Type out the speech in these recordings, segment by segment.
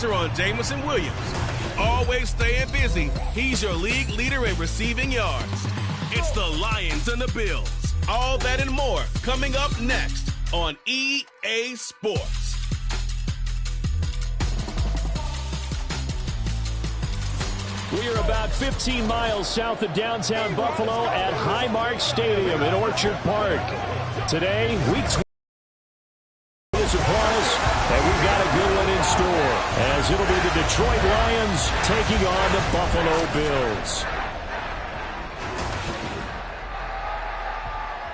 On Jameson Williams. Always staying busy, he's your league leader in receiving yards. It's the Lions and the Bills. All that and more coming up next on EA Sports. We are about 15 miles south of downtown Buffalo at Highmark Stadium in Orchard Park. Today, week 20 is upon us, and we've got a good one in store, as it'll be the Detroit Lions taking on the Buffalo Bills.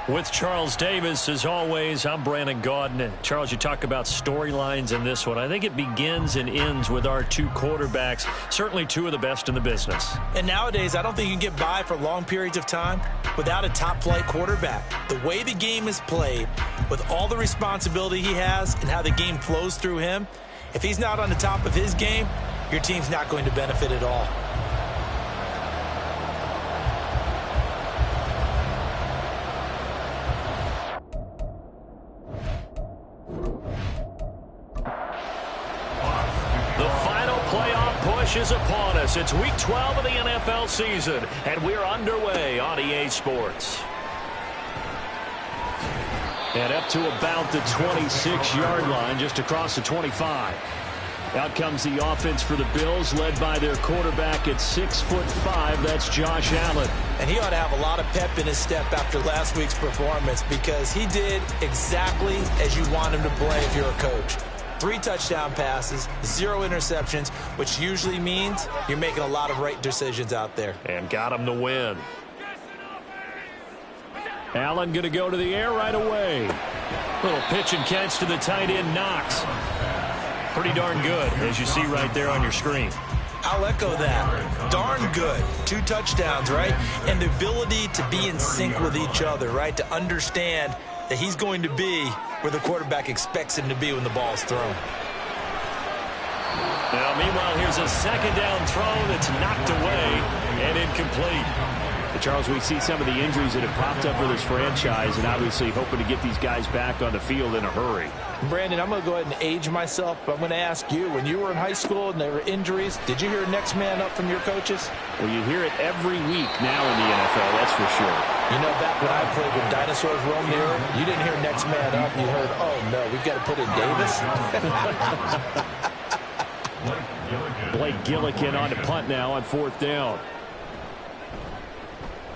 With Charles Davis, as always, I'm Brandon Gaudin. Charles, you talk about storylines in this one. I think it begins and ends with our two quarterbacks, certainly two of the best in the business. And nowadays, I don't think you can get by for long periods of time without a top-flight quarterback. The way the game is played, with all the responsibility he has and how the game flows through him, if he's not on the top of his game, your team's not going to benefit at all. Is upon us. It's week 12 of the NFL season, and we're underway on EA Sports. And up to about the 26-yard line, just across the 25. Out comes the offense for the Bills, led by their quarterback at 6'5". That's Josh Allen. And he ought to have a lot of pep in his step after last week's performance, because he did exactly as you want him to play if you're a coach. 3 touchdown passes, 0 interceptions, which usually means you're making a lot of right decisions out there. And got him the win. Allen going to go to the air right away. Little pitch and catch to the tight end, Knox. Pretty darn good, as you see right there on your screen. I'll echo that. Darn good. 2 touchdowns, right? And the ability to be in sync with each other, right? To understand that he's going to be where the quarterback expects him to be when the ball's thrown. Now, meanwhile, here's a second down throw that's knocked away and incomplete. Charles, we see some of the injuries that have popped up for this franchise, and obviously hoping to get these guys back on the field in a hurry. Brandon, I'm going to go ahead and age myself, but I'm going to ask you, when you were in high school and there were injuries, did you hear next man up from your coaches? Well, you hear it every week now in the NFL, that's for sure. You know, back when I played with dinosaurs roamed the earth, you didn't hear next man up. You heard, oh, no, we've got to put in Davis. Blake Gillikin on to punt now on 4th down.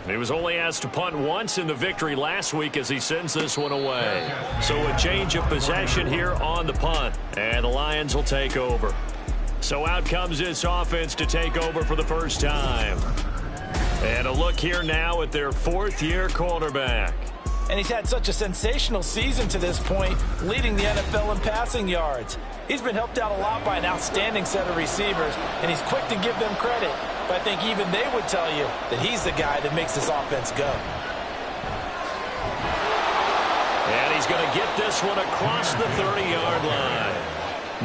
He was only asked to punt once in the victory last week as he sends this one away. So a change of possession here on the punt, and the Lions will take over. So out comes this offense to take over for the first time. And a look here now at their 4th-year quarterback. And he's had such a sensational season to this point, leading the NFL in passing yards. He's been helped out a lot by an outstanding set of receivers, and he's quick to give them credit. But I think even they would tell you that he's the guy that makes this offense go. And he's going to get this one across the 30-yard line.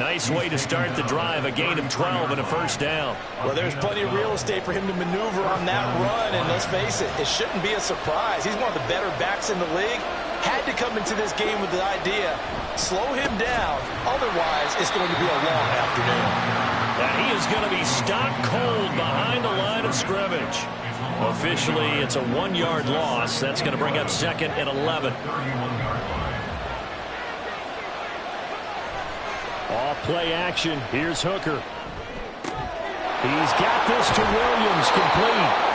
Nice way to start the drive, a gain of 12 and a first down. Well, there's plenty of real estate for him to maneuver on that run, and let's face it, it shouldn't be a surprise. He's one of the better backs in the league. Had to come into this game with the idea, slow him down, otherwise it's going to be a long afternoon. And he is going to be stopped cold behind the line of scrimmage. Officially, it's a 1-yard loss. That's going to bring up 2nd and 11. Off play action. Here's Hooker. He's got this to Williams, complete.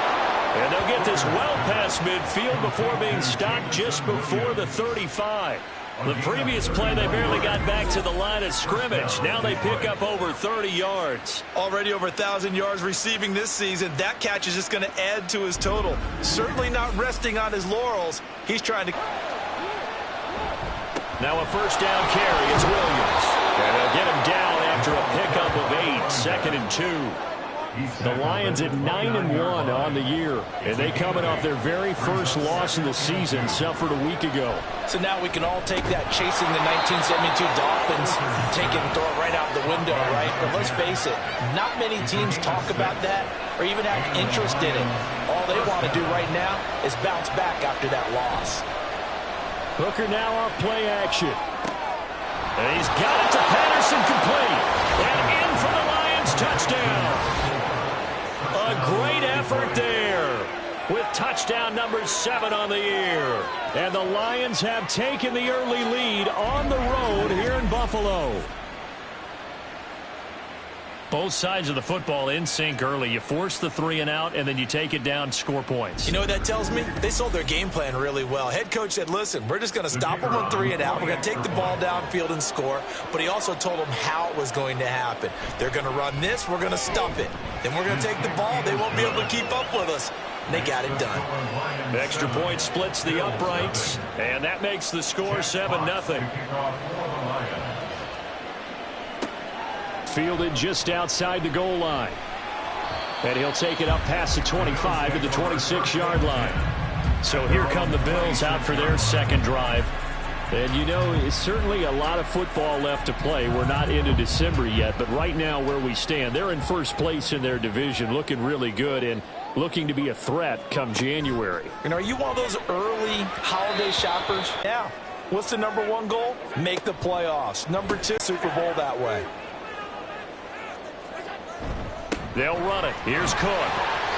And they'll get this well past midfield before being stopped just before the 35. The previous play, they barely got back to the line of scrimmage. Now they pick up over 30 yards. Already over 1,000 yards receiving this season. That catch is just going to add to his total. Certainly not resting on his laurels. He's trying to... Now a first down carry. It's Williams. And they'll get him down after a pickup of 8. 2nd and 2. The Lions at 9-1 on the year, and they coming off their very first loss in the season, suffered a week ago. So now we can all take that chasing the 1972 Dolphins, take it and throw it right out the window, right? But let's face it, not many teams talk about that or even have interest in it. All they want to do right now is bounce back after that loss. Hooker now off play action. And he's got it to Patterson, complete. And in for the effort there with touchdown number 7 on the year. And the Lions have taken the early lead on the road here in Buffalo. Both sides of the football in sync early. You force the 3 and out, and then you take it down, score points. You know what that tells me? They sold their game plan really well. Head coach said, listen, we're just going to stop them on 3 and out. We're going to take the ball downfield and score. But he also told them how it was going to happen. They're going to run this. We're going to stop it. Then we're going to take the ball. They won't be able to keep up with us. And they got it done. The extra point splits the uprights, and that makes the score 7-0. Fielded just outside the goal line. And he'll take it up past the 25 to the 26-yard line. So here come the Bills out for their second drive. And you know, it's certainly a lot of football left to play. We're not into December yet, but right now where we stand, they're in first place in their division, looking really good and looking to be a threat come January. And are you one of those early holiday shoppers? Yeah. What's the number 1 goal? Make the playoffs. Number 2, Super Bowl that way. They'll run it. Here's Cook.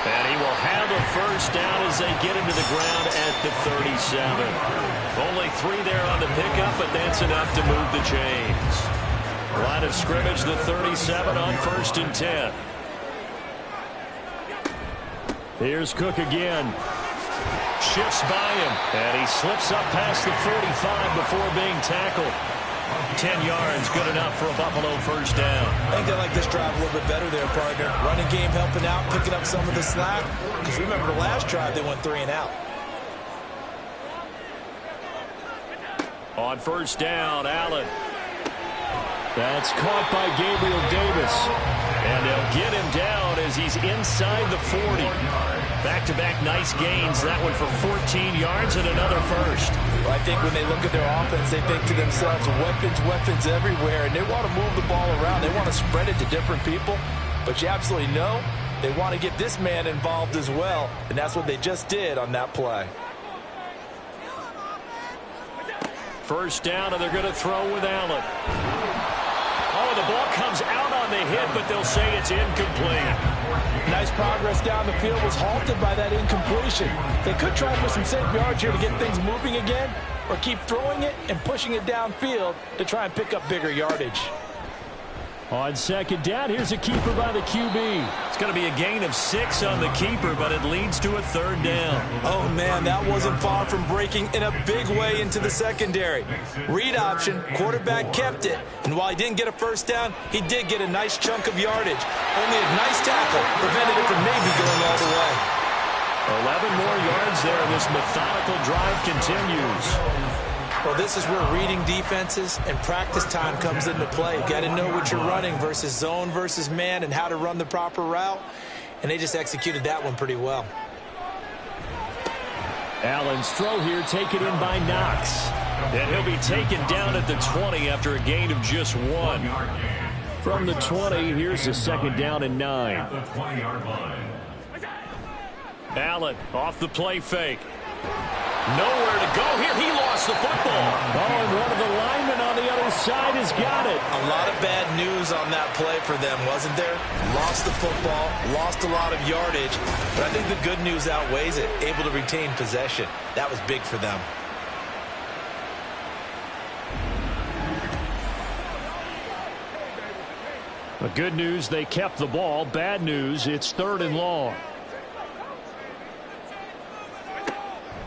And he will have a first down as they get him to the ground at the 37. Only 3 there on the pickup, but that's enough to move the chains. Line of scrimmage, the 37 on 1st and 10. Here's Cook again. Shifts by him, and he slips up past the 45 before being tackled. 10 yards, good enough for a Buffalo first down. I think they like this drive a little bit better there, partner. Running game helping out, picking up some of the slack. Because remember the last drive, they went 3 and out. On first down, Allen. That's caught by Gabriel Davis. And they'll get him down as he's inside the 40. Back-to-back nice gains. That one for 14 yards and another first. Well, I think when they look at their offense, they think to themselves, weapons everywhere. And they want to move the ball around. They want to spread it to different people. But you absolutely know they want to get this man involved as well. And that's what they just did on that play. First down, and they're going to throw with Allen. Oh, the ball comes out on the hit, but they'll say it's incomplete. Nice progress down the field, was halted by that incompletion. They could try for some safe yards here to get things moving again, or keep throwing it and pushing it downfield to try and pick up bigger yardage. On second down, here's a keeper by the QB. It's going to be a gain of 6 on the keeper, but it leads to a 3rd down. Oh, man, that wasn't far from breaking in a big way into the secondary. Read option, quarterback kept it, and while he didn't get a first down, he did get a nice chunk of yardage. Only a nice tackle prevented it from maybe going all the way. 11 more yards there, and this methodical drive continues. Well, this is where reading defenses and practice time comes into play. You got to know what you're running versus zone versus man and how to run the proper route. And they just executed that one pretty well. Allen's throw here taken in by Knox. And he'll be taken down at the 20 after a gain of just 1. From the 20, here's the 2nd down and 9. Allen off the play fake. Nowhere to go here. He lost the football. Oh, and one of the linemen on the other side has got it. A lot of bad news on that play for them, wasn't there? Lost the football, lost a lot of yardage, but I think the good news outweighs it. Able to retain possession. That was big for them. The good news, they kept the ball. Bad news, it's 3rd and long.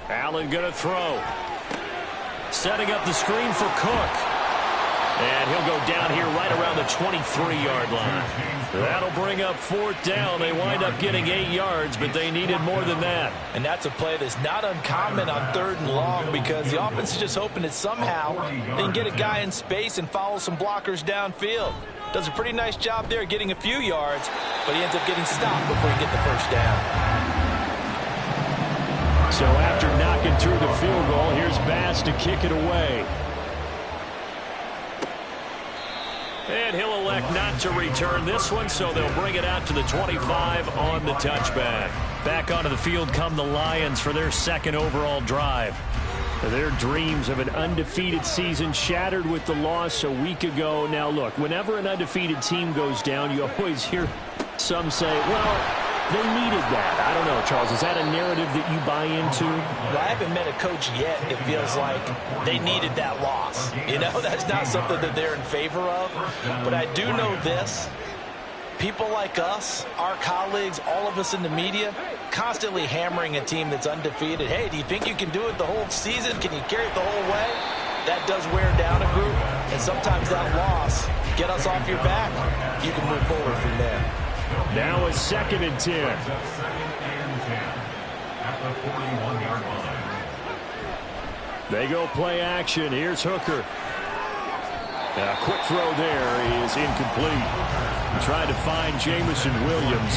Allen going to throw. Setting up the screen for Cook. And he'll go down here right around the 23-yard line. That'll bring up 4th down. They wind up getting 8 yards, but they needed more than that. And that's a play that's not uncommon on 3rd and long because the offense is just hoping that somehow they can get a guy in space and follow some blockers downfield. Does a pretty nice job there getting a few yards, but he ends up getting stopped before he gets the first down. So after knocking through the field goal, here's Bass to kick it away. And he'll elect not to return this one, so they'll bring it out to the 25 on the touchback. Back onto the field come the Lions for their 2nd overall drive. Their dreams of an undefeated season shattered with the loss a week ago. Now, look, whenever an undefeated team goes down, you always hear some say, well, They needed that. I don't know, Charles. Is that a narrative that you buy into? Well, I haven't met a coach yet that feels like they needed that loss. You know, that's not something that they're in favor of. But I do know this. People like us, our colleagues, all of us in the media, constantly hammering a team that's undefeated. Hey, do you think you can do it the whole season? Can you carry it the whole way? That does wear down a group. And sometimes that loss, get us off your back, you can move forward from there. Now a 2nd and 10. They go play action. Here's Hooker. A quick throw there is incomplete. Trying to find Jameson Williams,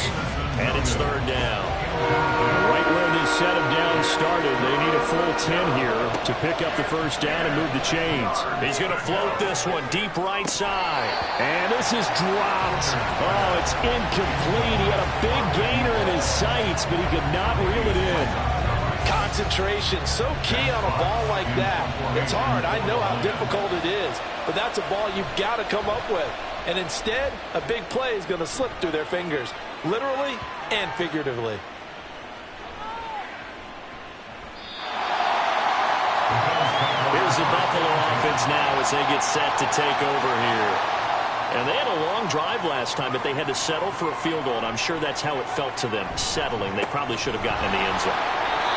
and it's 3rd down. Right where this set of downs started, they need a full 10 here to pick up the 1st down and move the chains. He's going to float this one deep right side. And this is dropped. Oh, it's incomplete. He had a big gainer in his sights, but he could not reel it in. Concentration, so key on a ball like that. It's hard. I know how difficult it is, but that's a ball you've got to come up with. And instead, a big play is going to slip through their fingers, literally and figuratively. Here's the Buffalo offense now as they get set to take over here. And they had a long drive last time, but they had to settle for a field goal, and I'm sure that's how it felt to them, settling. They probably should have gotten in the end zone.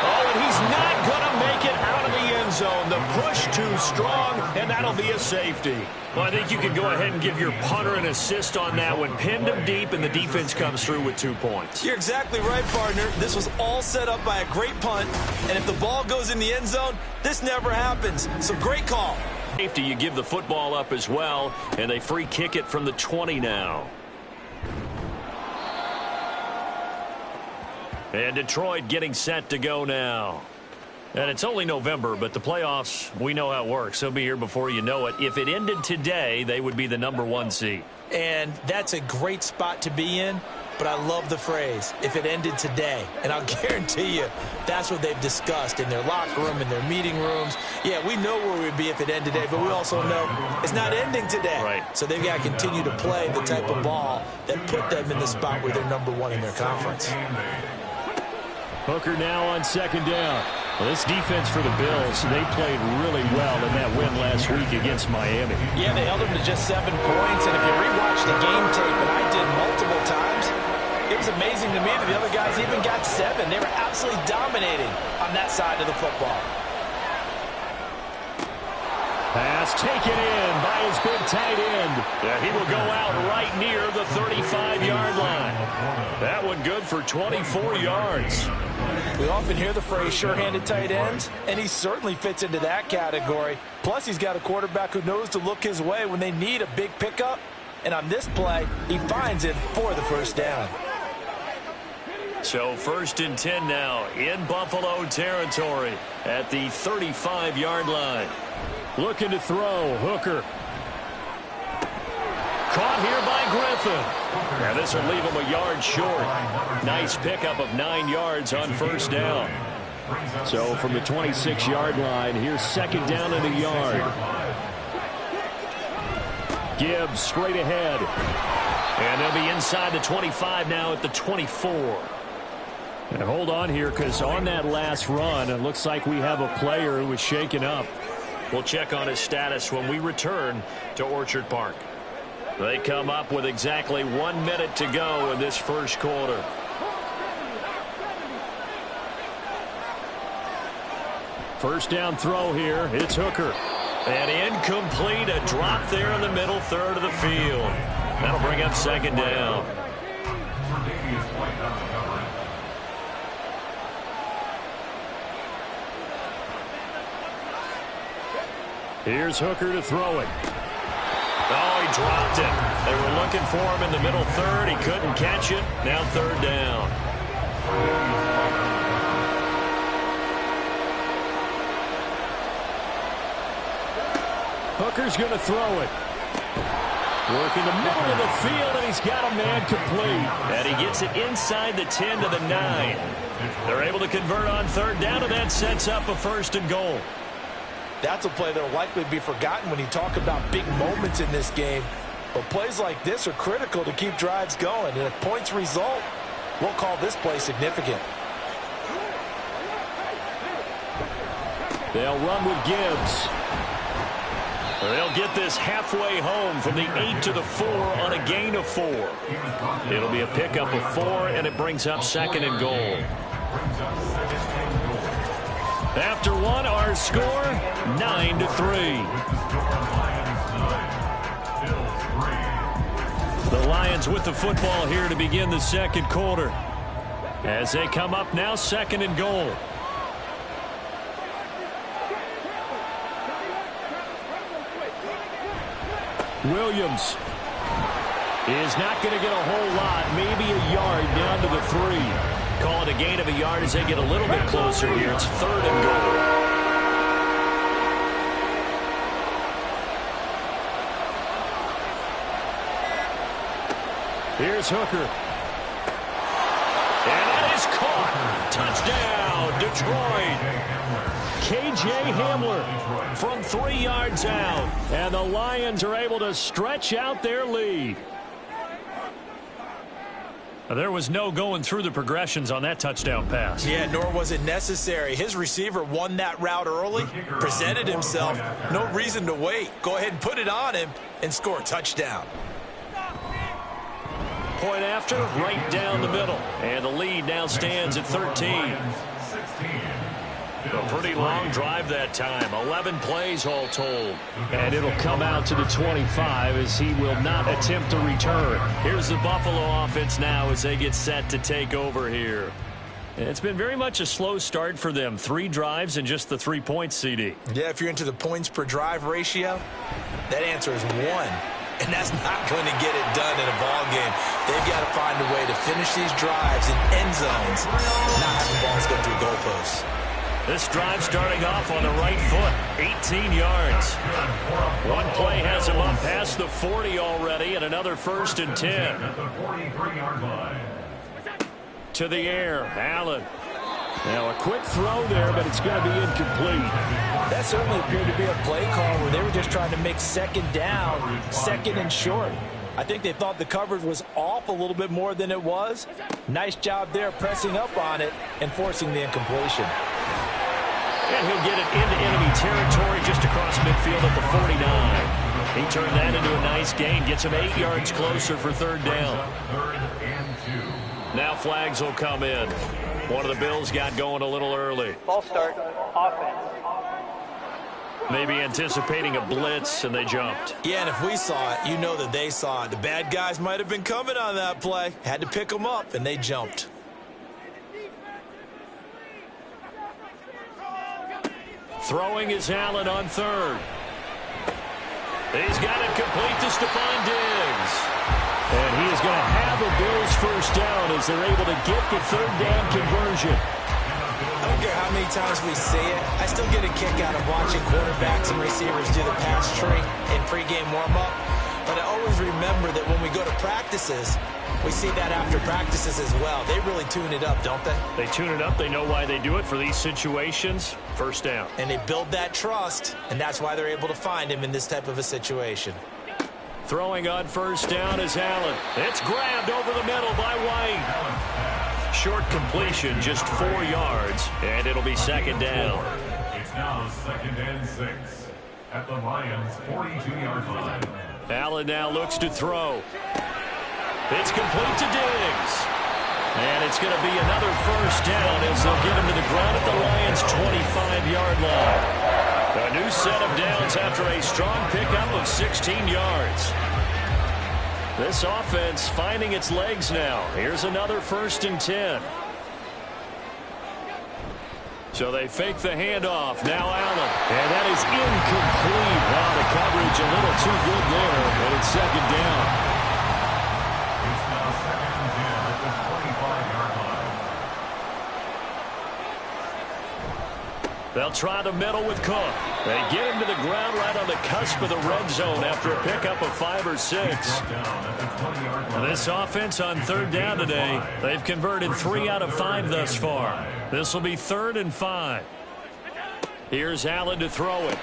Oh, and he's not going to make it out of the end zone. The push too strong, and that'll be a safety. Well, I think you can go ahead and give your punter an assist on that one. Pinned him deep, and the defense comes through with 2 points. You're exactly right, partner. This was all set up by a great punt, and if the ball goes in the end zone, this never happens. So great call. Safety, you give the football up as well, and they free kick it from the 20 now. And Detroit getting set to go now. And it's only November, but the playoffs, we know how it works. They'll be here before you know it. If it ended today, they would be the #1 seed. And that's a great spot to be in, but I love the phrase, if it ended today. And I'll guarantee you, that's what they've discussed in their locker room, in their meeting rooms. Yeah, we know where we'd be if it ended today, but we also know it's not ending today. Right. So they've got to continue to play the type of ball that put them in the spot where they're #1 in their conference. Hooker now on 2nd down. Well, this defense for the Bills, they played really well in that win last week against Miami. Yeah, they held them to just 7 points, and if you rewatch the game tape, and I did multiple times, it was amazing to me that the other guys even got 7. They were absolutely dominating on that side of the football. Pass taken in by his big tight end. Yeah, he will go out right near the 35-yard line. That one good for 24 yards. We often hear the phrase sure-handed tight ends, and he certainly fits into that category. Plus, he's got a quarterback who knows to look his way when they need a big pickup. And on this play, he finds it for the 1st down. So 1st and 10 now in Buffalo territory at the 35-yard line. Looking to throw, Hooker. Caught here by Griffin. Now this will leave him a yard short. Nice pickup of 9 yards on 1st down. So from the 26-yard line, here's 2nd down and a yard. Gibbs straight ahead. And they'll be inside the 25 now at the 24. And hold on here, because on that last run, it looks like we have a player who was shaken up. We'll check on his status when we return to Orchard Park. They come up with exactly 1 minute to go in this 1st quarter. First down throw here. It's Hooker. And incomplete. A drop there in the middle third of the field. That'll bring up 2nd down. Here's Hooker to throw it. Oh, he dropped it. They were looking for him in the middle third. He couldn't catch it. Now 3rd down. Hooker's going to throw it. Work in the middle of the field, and he's got a man complete. And he gets it inside the 10 to the 9. They're able to convert on 3rd down, and that sets up a 1st and goal. That's a play that will likely be forgotten when you talk about big moments in this game. But plays like this are critical to keep drives going. And if points result, We'll call this play significant. They'll run with Gibbs. They'll get this halfway home from the 8 to the 4 on a gain of 4. It'll be a pickup of 4, and it brings up 2nd and goal. After 1, our score, 9-3. The Lions with the football here to begin the second quarter. As they come up now, 2nd and goal. Williams is not going to get a whole lot, maybe a yard down to the 3. Call it a gain of a yard as they get a little bit closer here. It's 3rd and goal. Here's Hooker. And that is caught. Touchdown, Detroit. K.J. Hamler from 3 yards out. And the Lions are able to stretch out their lead. There was no going through the progressions on that touchdown pass. Yeah, nor was it necessary. His receiver won that route early, presented himself. No reason to wait. Go ahead and put it on him and score a touchdown. Point after, right down the middle. And the lead now stands at 13. A pretty long drive that time. 11 plays all told. And it'll come out to the 25 as he will not attempt to return. Here's the Buffalo offense now as they get set to take over here. And it's been very much a slow start for them. 3 drives and just the 3 points, CD. Yeah, if you're into the points per drive ratio, that answer is 1. And that's not going to get it done in a ball game. They've got to find a way to finish these drives in end zones, not have the balls go through goalposts. This drive starting off on the right foot, 18 yards. One play has him up past the 40 already, and another 1st and 10. To the air, Allen. Now a quick throw there, but it's going to be incomplete. That certainly appeared to be a play call where they were just trying to make 2nd down, 2nd and short. I think they thought the coverage was off a little bit more than it was. Nice job there pressing up on it and forcing the incompletion. And he'll get it into enemy territory just across midfield at the 49. He turned that into a nice gain, gets him 8 yards closer for 3rd down. Now flags will come in. One of the Bills got going a little early. Ball start, offense. Maybe anticipating a blitz, and they jumped. Yeah, and if we saw it, you know that they saw it. The bad guys might have been coming on that play. Had to pick them up, and they jumped. Throwing is Allen on 3rd. He's got it complete to Stephon Diggs. And he is going to have a Bills 1st down as they're able to get the 3rd down conversion. I don't care how many times we see it. I still get a kick out of watching quarterbacks and receivers do the pass tree in pregame warm-up. But I always remember that when we go to practices, we see that after practices as well. They really tune it up, don't they? They tune it up. They know why they do it for these situations. 1st down. And they build that trust, and that's why they're able to find him in this type of a situation. Throwing on 1st down is Allen. It's grabbed over the middle by White. Short completion, just 4 yards, and it'll be 2nd down. It's now 2nd and 6 at the Lions' 42-yard line. Allen now looks to throw. It's complete to Diggs. And it's going to be another 1st down as they'll get him to the ground at the Lions' 25-yard line. A new set of downs after a strong pickup of 16 yards. This offense finding its legs now. Here's another 1st and 10. So they fake the handoff. Now Allen. And that is incomplete. Wow, the coverage a little too good there. And it's 2nd down. It's now 2nd and 10 at the 25-yard line. They'll try the middle with Cook. They get him to the ground right on the cusp of the red zone after a pickup of 5 or 6. And this offense on 3rd down today, they've converted 3 out of 5 thus far. This will be 3rd and 5. Here's Allen to throw it.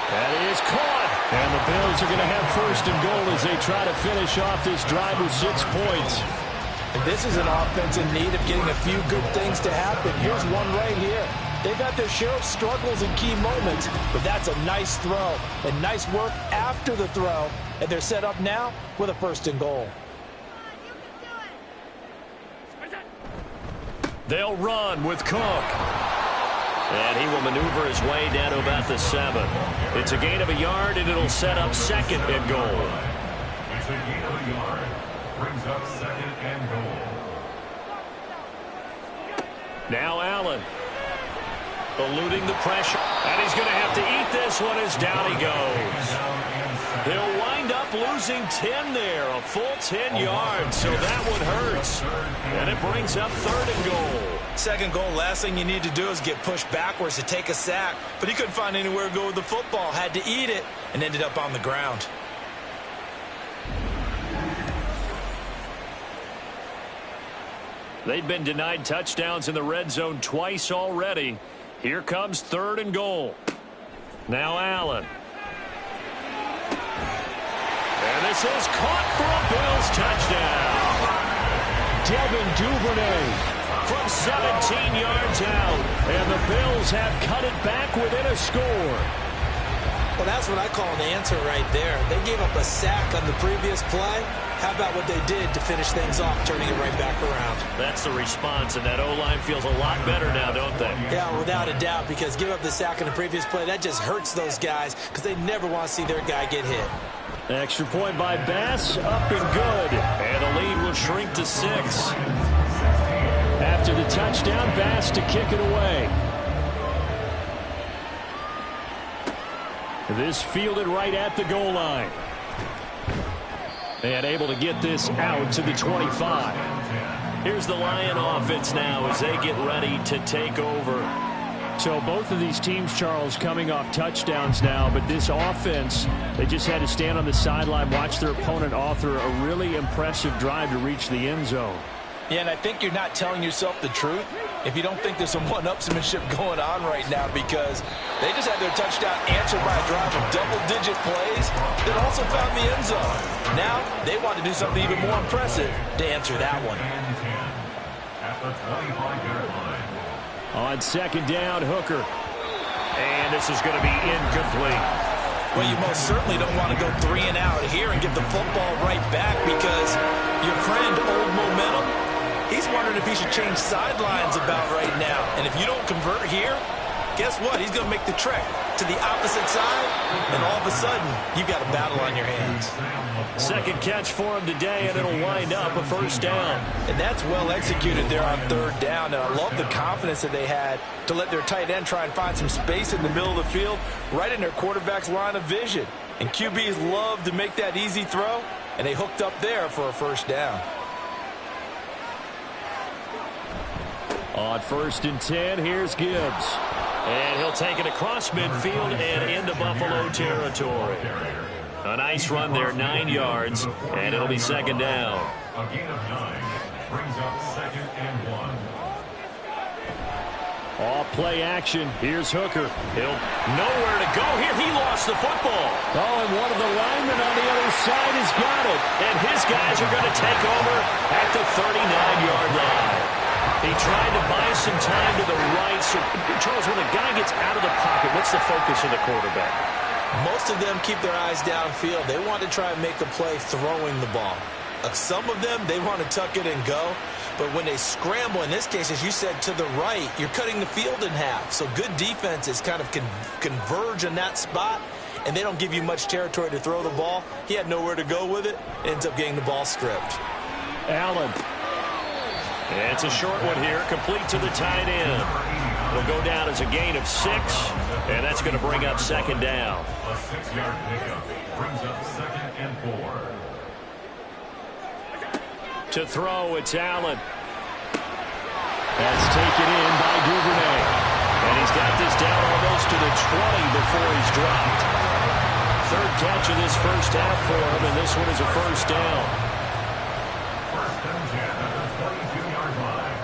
That is caught. And the Bills are going to have 1st and goal as they try to finish off this drive with 6 points. And this is an offense in need of getting a few good things to happen. Here's one right here. They've had their share of struggles in key moments, but that's a nice throw and nice work after the throw. And they're set up now with a 1st and goal. They'll run with Cook. And he will maneuver his way down to about the 7. It's a gain of a yard, and it'll set up 2nd and goal. It's a gain of a yard. Brings up 2nd and goal. Now Allen. Eluding the pressure. And he's going to have to eat this one as down he goes. He'll wind up losing 10 there. A full 10 yards. So that one hurts. And it brings up 3rd and goal. 2nd goal, last thing you need to do is get pushed backwards to take a sack. But he couldn't find anywhere to go with the football. Had to eat it and ended up on the ground. They've been denied touchdowns in the red zone twice already. Here comes 3rd and goal. Now Allen. And this is caught for a Bills touchdown. Devin Duvernay from 17 yards out. And the Bills have cut it back within a score. Well, that's what I call an answer right there. They gave up a sack on the previous play. How about what they did to finish things off, turning it right back around? That's the response, and that O-line feels a lot better now, don't they? Yeah, without a doubt, because give up the sack in the previous play, that just hurts those guys because they never want to see their guy get hit. Extra point by Bass, up and good. And the lead will shrink to 6. After the touchdown, Bass to kick it away. This fielded right at the goal line. And able to get this out to the 25. Here's the Lion offense now as they get ready to take over. So both of these teams, Charles, coming off touchdowns now, but this offense, they just had to stand on the sideline, watch their opponent author a really impressive drive to reach the end zone. Yeah, and I think you're not telling yourself the truth if you don't think there's some one-upsmanship going on right now, because they just had their touchdown answered by a drive of double-digit plays that also found the end zone. Now they want to do something even more impressive to answer that one. At the 25-yard line. On 2nd down, Hooker. And this is going to be incomplete. Well, you most certainly don't want to go 3 and out here and give the football right back, because your friend, Old Momentum, he's wondering if he should change sidelines about right now. And if you don't convert here, guess what? He's going to make the trek to the opposite side, and all of a sudden, you've got a battle on your hands. 2nd catch for him today, and it'll wind up a 1st down. And that's well executed there on 3rd down. And I love the confidence that they had to let their tight end try and find some space in the middle of the field, right in their quarterback's line of vision. And QBs love to make that easy throw, and they hooked up there for a 1st down. On 1st and 10, here's Gibbs. And he'll take it across midfield and into Buffalo territory. A nice run there, 9 yards, and it'll be 2nd down. A gain of 9 brings up 2nd and 1. Off play action. Here's Hooker. He'll nowhere to go here. He lost the football. Oh, and one of the linemen on the other side has got it. And his guys are going to take over at the 39-yard line. He tried to buy some time to the right. So, Charles, when a guy gets out of the pocket, what's the focus of the quarterback? Most of them keep their eyes downfield. They want to try and make a play throwing the ball. Some of them, they want to tuck it and go. But when they scramble, in this case, as you said, to the right, you're cutting the field in half. So good defenses kind of converge in that spot, and they don't give you much territory to throw the ball. He had nowhere to go with it. Ends up getting the ball stripped. Allen. And it's a short one here, complete to the tight end. It'll go down as a gain of 6, and that's going to bring up 2nd down. A 6-yard pickup brings up 2nd and 4. To throw, it's Allen. That's taken in by Duvernay. And he's got this down almost to the 20 before he's dropped. 3rd catch of this 1st half for him, and this one is a 1st down. 1st and 10 at the 22-yard line.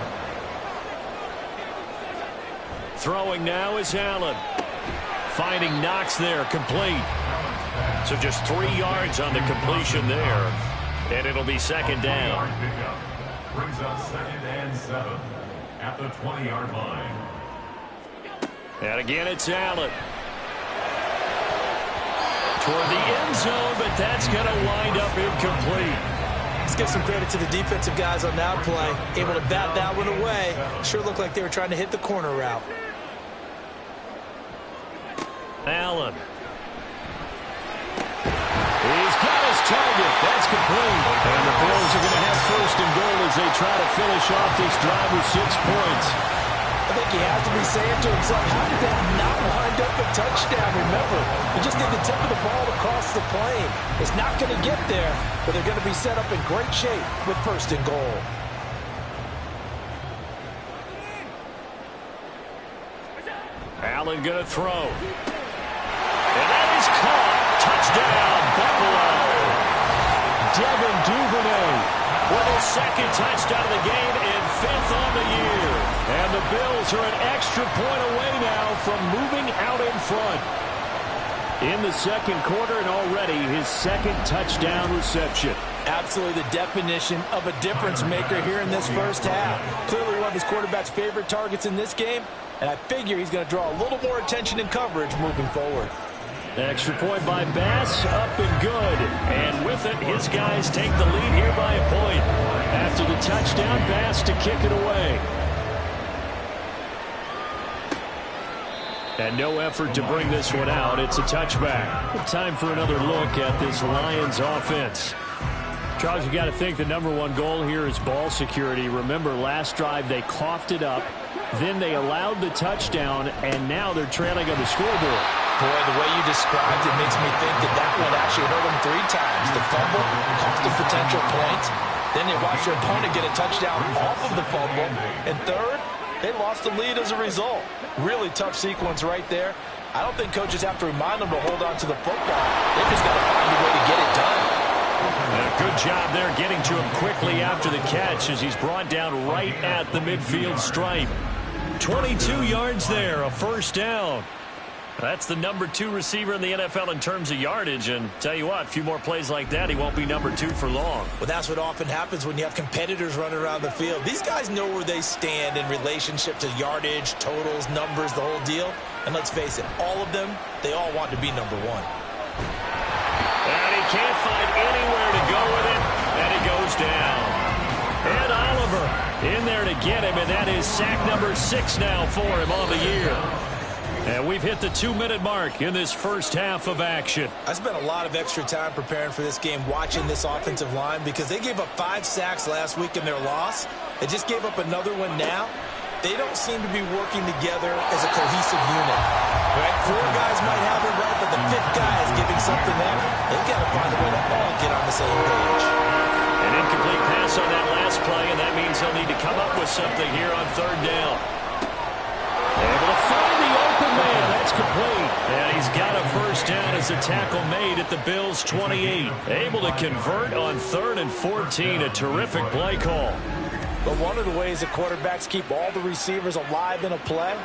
Throwing now is Allen. Finding Knox there, complete. So just 3 yards on the completion there. And it'll be 2nd down. brings up 2nd and 7 at the 20-yard line. And again, it's Allen. Toward the end zone, but that's going to wind up incomplete. Let's give some credit to the defensive guys on that play. Able to bat that one away. Sure looked like they were trying to hit the corner route. Allen. He's got his target. That's complete. And the Bills are going to have 1st and goal as they try to finish off this drive with 6 points. I think he has to be saying to himself, how did that not wind up a touchdown? Remember, he just did the tip of the ball across the plane. It's not going to get there, but they're going to be set up in great shape with 1st and goal. Allen going to throw. And that is caught. Touchdown, Buffalo. Devin Duvernay with his 2nd touchdown of the game and 5th on the year. And the Bills are an extra point away now from moving out in front. In the 2nd quarter and already his 2nd touchdown reception. Absolutely the definition of a difference maker here in this first half. Clearly one of his quarterback's favorite targets in this game, and I figure he's going to draw a little more attention and coverage moving forward. Extra point by Bass, up and good. And with it, his guys take the lead here by a point. After the touchdown, Bass to kick it away. And no effort to bring this one out. It's a touchback. Time for another look at this Lions offense. Charles, you got to think the #1 goal here is ball security. Remember, last drive they coughed it up. Then they allowed the touchdown, and now they're trailing on the scoreboard. Boy, the way you described it makes me think that one actually hurt them 3 times. The fumble cost them potential points. Then they watched their opponent get a touchdown off of the fumble. And third, they lost the lead as a result. Really tough sequence right there. I don't think coaches have to remind them to hold on to the football. They've just got to find a way to get it done. Good job there getting to him quickly after the catch as he's brought down right at the midfield stripe. 22 yards there, a 1st down. That's the #2 receiver in the NFL in terms of yardage, and tell you what, a few more plays like that, he won't be #2 for long. Well, that's what often happens when you have competitors running around the field. These guys know where they stand in relationship to yardage, totals, numbers, the whole deal. And let's face it, all of them, they all want to be #1. And he can't find anywhere to go with it, and he goes down. And Oliver in there to get him, and that is sack #6 now for him on the year. And we've hit the 2-minute mark in this first half of action. I spent a lot of extra time preparing for this game watching this offensive line because they gave up 5 sacks last week in their loss. They just gave up another one now. They don't seem to be working together as a cohesive unit. Right? 4 guys might have it right, but the 5th guy is giving something up. They've got to find a way to all get on the same page. An incomplete pass on that last play, and that means they'll need to come up with something here on 3rd down. Able to find the open man. That's complete. And he's got a 1st down as a tackle made at the Bills' 28. Able to convert on 3rd and 14. A terrific play call. But one of the ways that quarterbacks keep all the receivers alive in a play,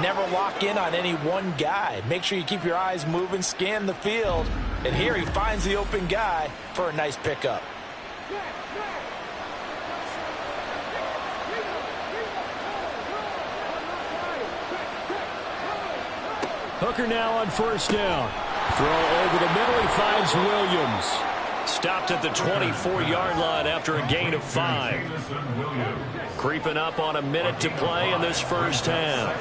never lock in on any one guy. Make sure you keep your eyes moving, scan the field. And here he finds the open guy for a nice pickup. Hooker now on 1st down. Throw over the middle. He finds Williams. Stopped at the 24-yard line after a gain of 5. Creeping up on a minute to play in this first half.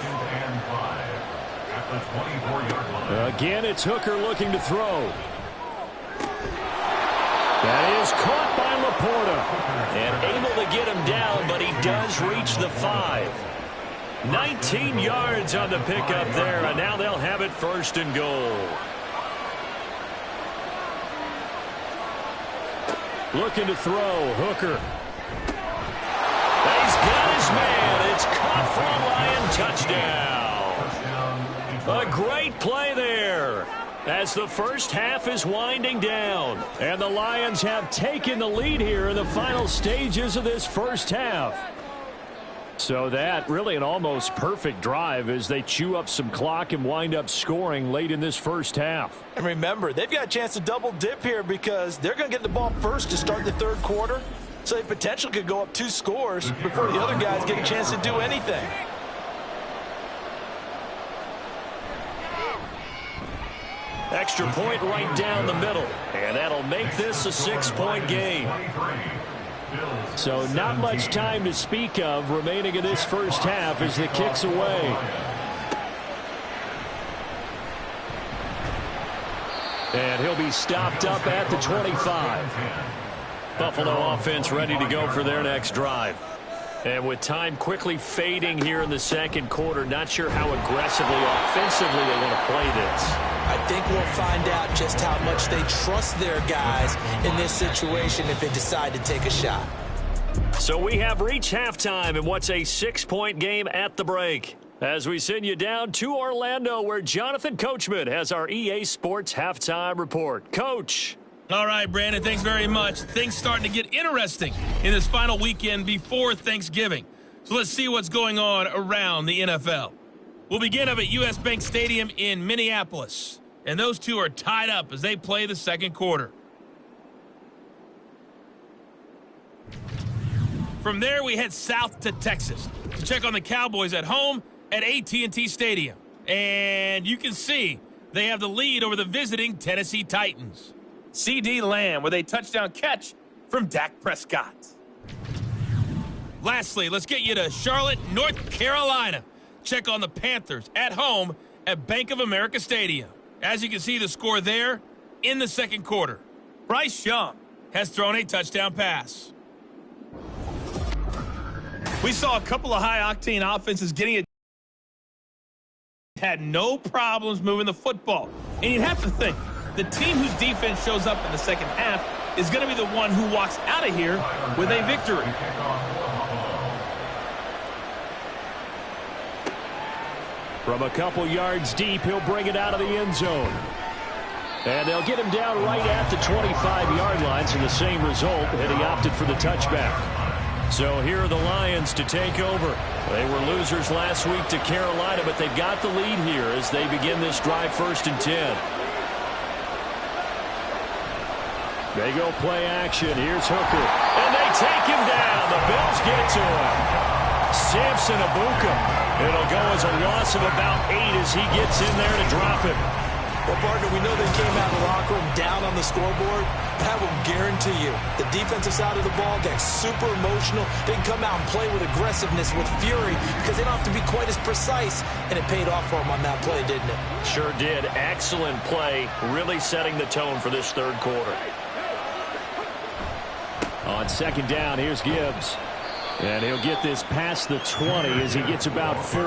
Again, it's Hooker looking to throw. That is caught by Laporta. And able to get him down, but he does reach the 5. 19 yards on the pickup there, and now they'll have it 1st and goal. Looking to throw, Hooker. He's got his man. It's caught for a Lion touchdown. A great play there as the first half is winding down. And the Lions have taken the lead here in the final stages of this first half. So that really an almost perfect drive as they chew up some clock and wind up scoring late in this first half. And remember, they've got a chance to double dip here because they're going to get the ball first to start the 3rd quarter. so they potentially could go up 2 scores before the other guys get a chance to do anything. Extra point right down the middle, and that'll make this a 6-point game. So not much time to speak of remaining in this first half as the kick's away. And he'll be stopped up at the 25. Buffalo offense ready to go for their next drive. And with time quickly fading here in the second quarter, not sure how aggressively, offensively they want to play this. I think we'll find out just how much they trust their guys in this situation if they decide to take a shot. So we have reached halftime in what's a 6-point game at the break. As we send you down to Orlando, where Jonathan Coachman has our EA Sports Halftime Report. Coach. All right, Brandon, thanks very much. Things starting to get interesting in this final weekend before Thanksgiving. So let's see what's going on around the NFL. We'll begin up at U.S. Bank Stadium in Minneapolis. And those two are tied up as they play the second quarter. From there, we head south to Texas to check on the Cowboys at home at AT&T Stadium. And you can see they have the lead over the visiting Tennessee Titans. CeeDee Lamb with a touchdown catch from Dak Prescott. Lastly, let's get you to Charlotte, North Carolina. Check on the Panthers at home at Bank of America Stadium. As you can see, the score there in the second quarter. Bryce Young has thrown a touchdown pass. We saw a couple of high-octane offenses getting it. Had no problems moving the football. And you'd have to think, the team whose defense shows up in the second half is going to be the one who walks out of here with a victory. From a couple yards deep, he'll bring it out of the end zone. And they'll get him down right at the 25-yard line, so the same result, and he opted for the touchback. So here are the Lions to take over. They were losers last week to Carolina, but they've got the lead here as they begin this drive 1st and 10. They go play action. Here's Hooker. And they take him down. The Bills get to him. Samson Abuka. It'll go as a loss of about 8 as he gets in there to drop him. Well, partner, we know they came out of the locker room down on the scoreboard. But I will guarantee you, the defensive side of the ball gets super emotional. They can come out and play with aggressiveness, with fury, because they don't have to be quite as precise. And it paid off for them on that play, didn't it? Sure did. Excellent play, really setting the tone for this third quarter. On second down, here's Gibbs. And he'll get this past the 20 as he gets about 4.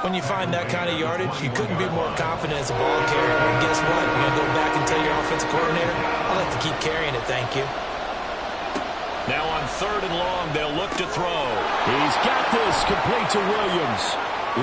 When you find that kind of yardage, you couldn't be more confident as a ball carrier. And guess what? You're going to go back and tell your offensive coordinator, I'd like to keep carrying it, thank you. Now on 3rd and long, they'll look to throw. He's got this, complete to Williams.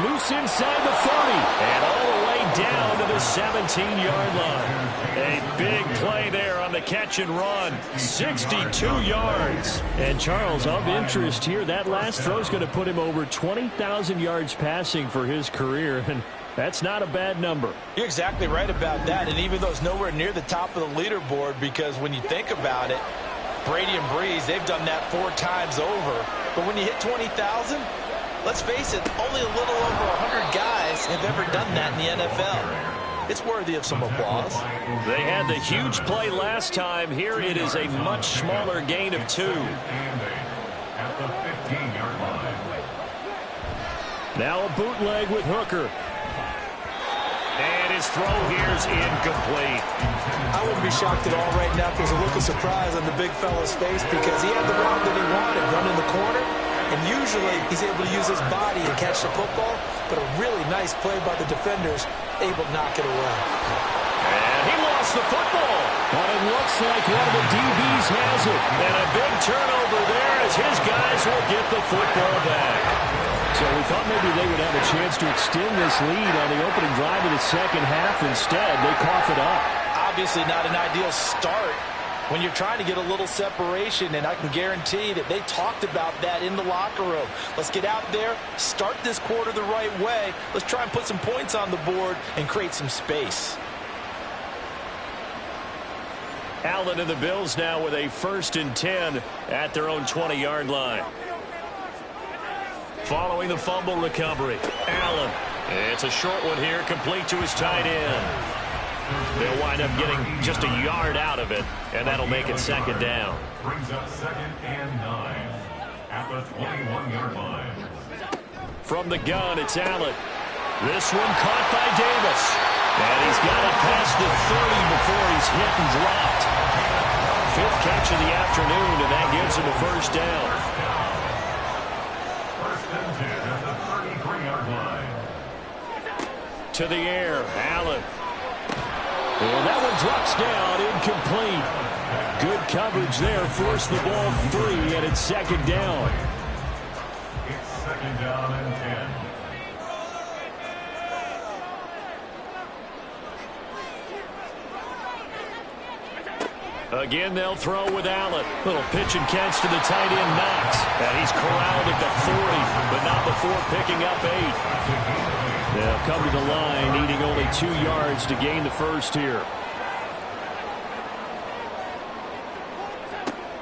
Loose inside the 30. And all the way down to the 17-yard line. A big play there on the catch and run. 62 yards. And Charles, of interest here, that last throw is going to put him over 20,000 yards passing for his career. And that's not a bad number. You're exactly right about that. And even though it's nowhere near the top of the leaderboard, because when you think about it, Brady and Breeze, they've done that 4 times over. But when you hit 20,000, let's face it, only a little over 100 guys have ever done that in the NFL. It's worthy of some applause. They had the huge play last time. Here it is a much smaller gain of 2. At the 15-yard line. Now a bootleg with Hooker. And his throw here's incomplete. I wouldn't be shocked at all right now if there's a look of surprise on the big fella's face because he had the route that he wanted, running the corner. And usually he's able to use his body to catch the football, but a really nice play by the defenders, able to knock it away. And he lost the football. But it looks like one of the DBs has it. And a big turnover there as his guys will get the football back. So we thought maybe they would have a chance to extend this lead on the opening drive of the second half. Instead, they cough it up. Obviously not an ideal start when you're trying to get a little separation, and I can guarantee that they talked about that in the locker room. Let's get out there, start this quarter the right way. Let's try and put some points on the board and create some space. Allen and the Bills now with a 1st and 10 at their own 20-yard line. Following the fumble recovery, Allen. It's a short one here, complete to his tight end. They'll wind up getting just a yard out of it, and that'll make it 2nd down. Brings up 2nd and 9 at the 21-yard line. From the gun, it's Allen. This one caught by Davis. And he's got it past the 30 before he's hit and dropped. 5th catch of the afternoon, and that gives him a 1st down. 1st and 10 at the 33-yard line. To the air, Allen. And that one drops down, incomplete. Good coverage there, forced the ball free, and it's 2nd down. It's 2nd down and 10. Again, they'll throw with Allen. Little pitch and catch to the tight end, Knox. And he's corralled at the 40, but not before picking up 8. They'll come to the line, needing only 2 yards to gain the 1st here.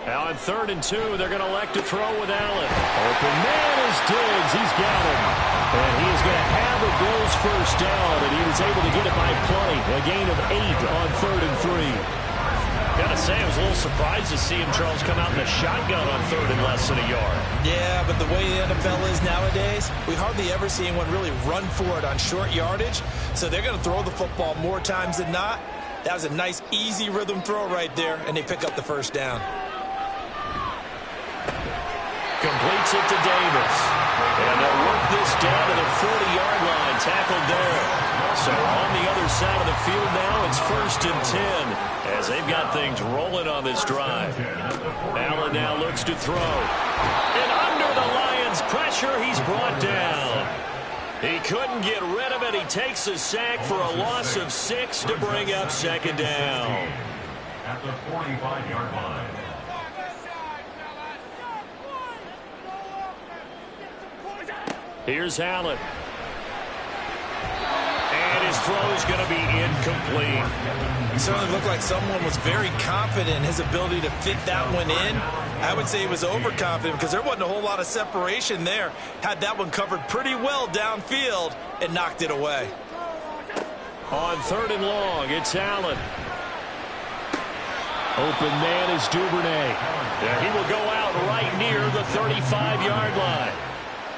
Now on 3rd and 2, they're going to elect to throw with Allen. Open man is Diggs. He's got him. And he is going to have the Bills' 1st down, and he was able to get it by play. A gain of 8 on 3rd and 3. Gotta say, I was a little surprised to see him, Charles, come out in a shotgun on 3rd and less than a yard. Yeah, but the way the NFL is nowadays, we hardly ever see anyone really run for it on short yardage. So they're going to throw the football more times than not. That was a nice, easy rhythm throw right there, and they pick up the 1st down. Completes it to Davis. And they'll work this down to the 40-yard line, tackled there. So on the other side of the field now, it's 1st and 10 as they've got things rolling on this drive. Allen now looks to throw. And under the Lions' pressure, he's brought down. He couldn't get rid of it. He takes a sack for a loss of 6 to bring up 2nd down. At the 45-yard line. Here's Allen. And his throw is going to be incomplete. He certainly looked like someone was very confident in his ability to fit that one in. I would say he was overconfident because there wasn't a whole lot of separation there. Had that one covered pretty well downfield and knocked it away. On 3rd and long, it's Allen. Open man is Duvernay. And he will go out right near the 35-yard line.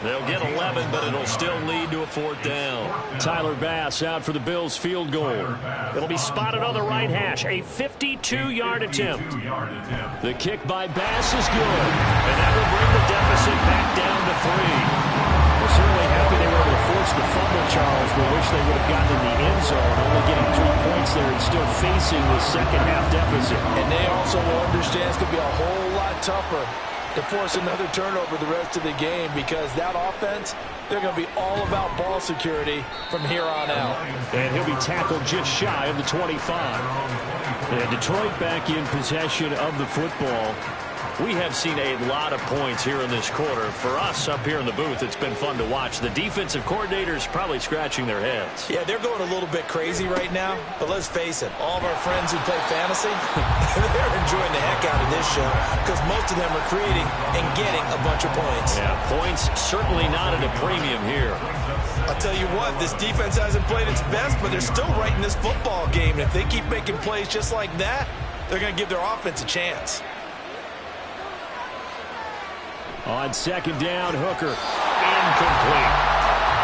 They'll get 11, but it'll still lead to a 4th down. Tyler Bass out for the Bills' field goal. It'll be spotted on the right hash. A 52-yard attempt. The kick by Bass is good. And that will bring the deficit back down to 3. We're certainly happy they were able to force the fumble, Charles, but wish they would have gotten in the end zone, only getting 3 points there and still facing the second-half deficit. And they also will understand it's going to be a whole lot tougher to force another turnover the rest of the game because that offense, they're going to be all about ball security from here on out. And he'll be tackled just shy of the 25. And Detroit back in possession of the football. We have seen a lot of points here in this quarter. For us up here in the booth, it's been fun to watch. The defensive coordinators probably scratching their heads. Yeah, they're going a little bit crazy right now, but let's face it, all of our friends who play fantasy, they're enjoying the heck out of this show because most of them are creating and getting a bunch of points. Yeah, points certainly not at a premium here. I'll tell you what, this defense hasn't played its best, but they're still right in this football game. And if they keep making plays just like that, they're going to give their offense a chance. On 2nd down, Hooker. Incomplete.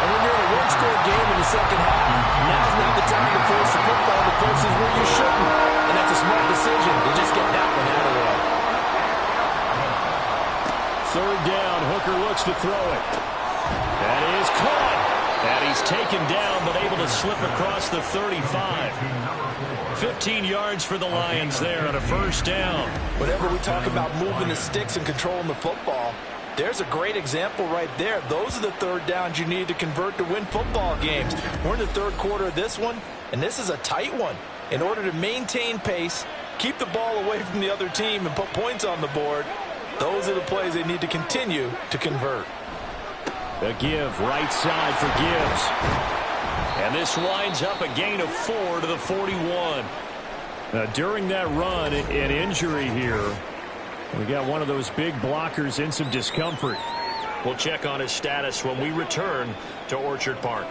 And when you're in a one-score game in the second half, now's not the time to force the football to places where you shouldn't. And that's a smart decision to just get that one out of the way. 3rd down, Hooker looks to throw it. That is caught. And he's taken down, but able to slip across the 35. 15 yards for the Lions there on a 1st down. Whenever we talk about moving the sticks and controlling the football, there's a great example right there. Those are the 3rd downs you need to convert to win football games. We're in the 3rd quarter of this one, and this is a tight one. In order to maintain pace, keep the ball away from the other team, and put points on the board, those are the plays they need to continue to convert. A give, right side for Gibbs. And this winds up a gain of 4 to the 41. During that run, an injury here. We got one of those big blockers in some discomfort. We'll check on his status when we return to Orchard Park.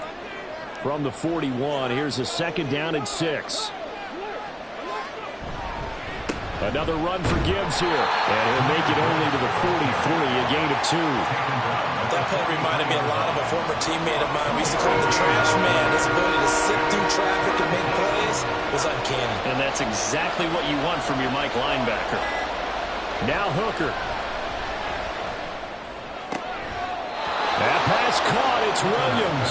From the 41, here's a 2nd down and 6. Another run for Gibbs here. And he'll make it only to the 43, a gain of 2. That play reminded me a lot of a former teammate of mine. We used to call him the trash man. His ability to sit through traffic and make plays was uncanny. And that's exactly what you want from your Mike linebacker. Now Hooker. That pass caught. It's Williams.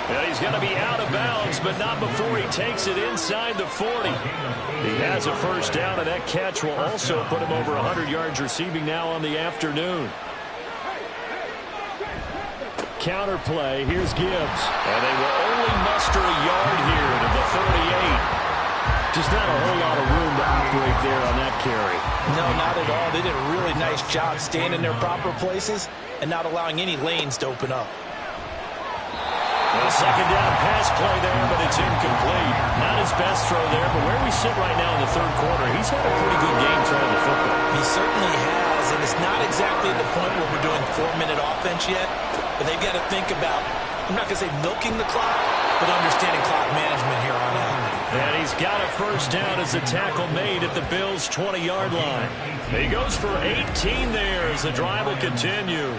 And he's going to be out of bounds, but not before he takes it inside the 40. He has a 1st down, and that catch will also put him over 100 yards receiving now on the afternoon. Counter play. Here's Gibbs. And they will only muster a yard here to the 38. Just not a whole lot of room to operate there on that carry. No, not at all. They did a really nice job staying in their proper places and not allowing any lanes to open up. A 2nd down pass play there, but it's incomplete. Not his best throw there, but where we sit right now in the 3rd quarter, he's had a pretty good game throwing the football. He certainly has, and it's not exactly at the point where we're doing 4-minute offense yet, but they've got to think about, I'm not going to say milking the clock, but understanding clock management here on out. And he's got a 1st down as the tackle made at the Bills' 20-yard line. He goes for 18 there as the drive will continue.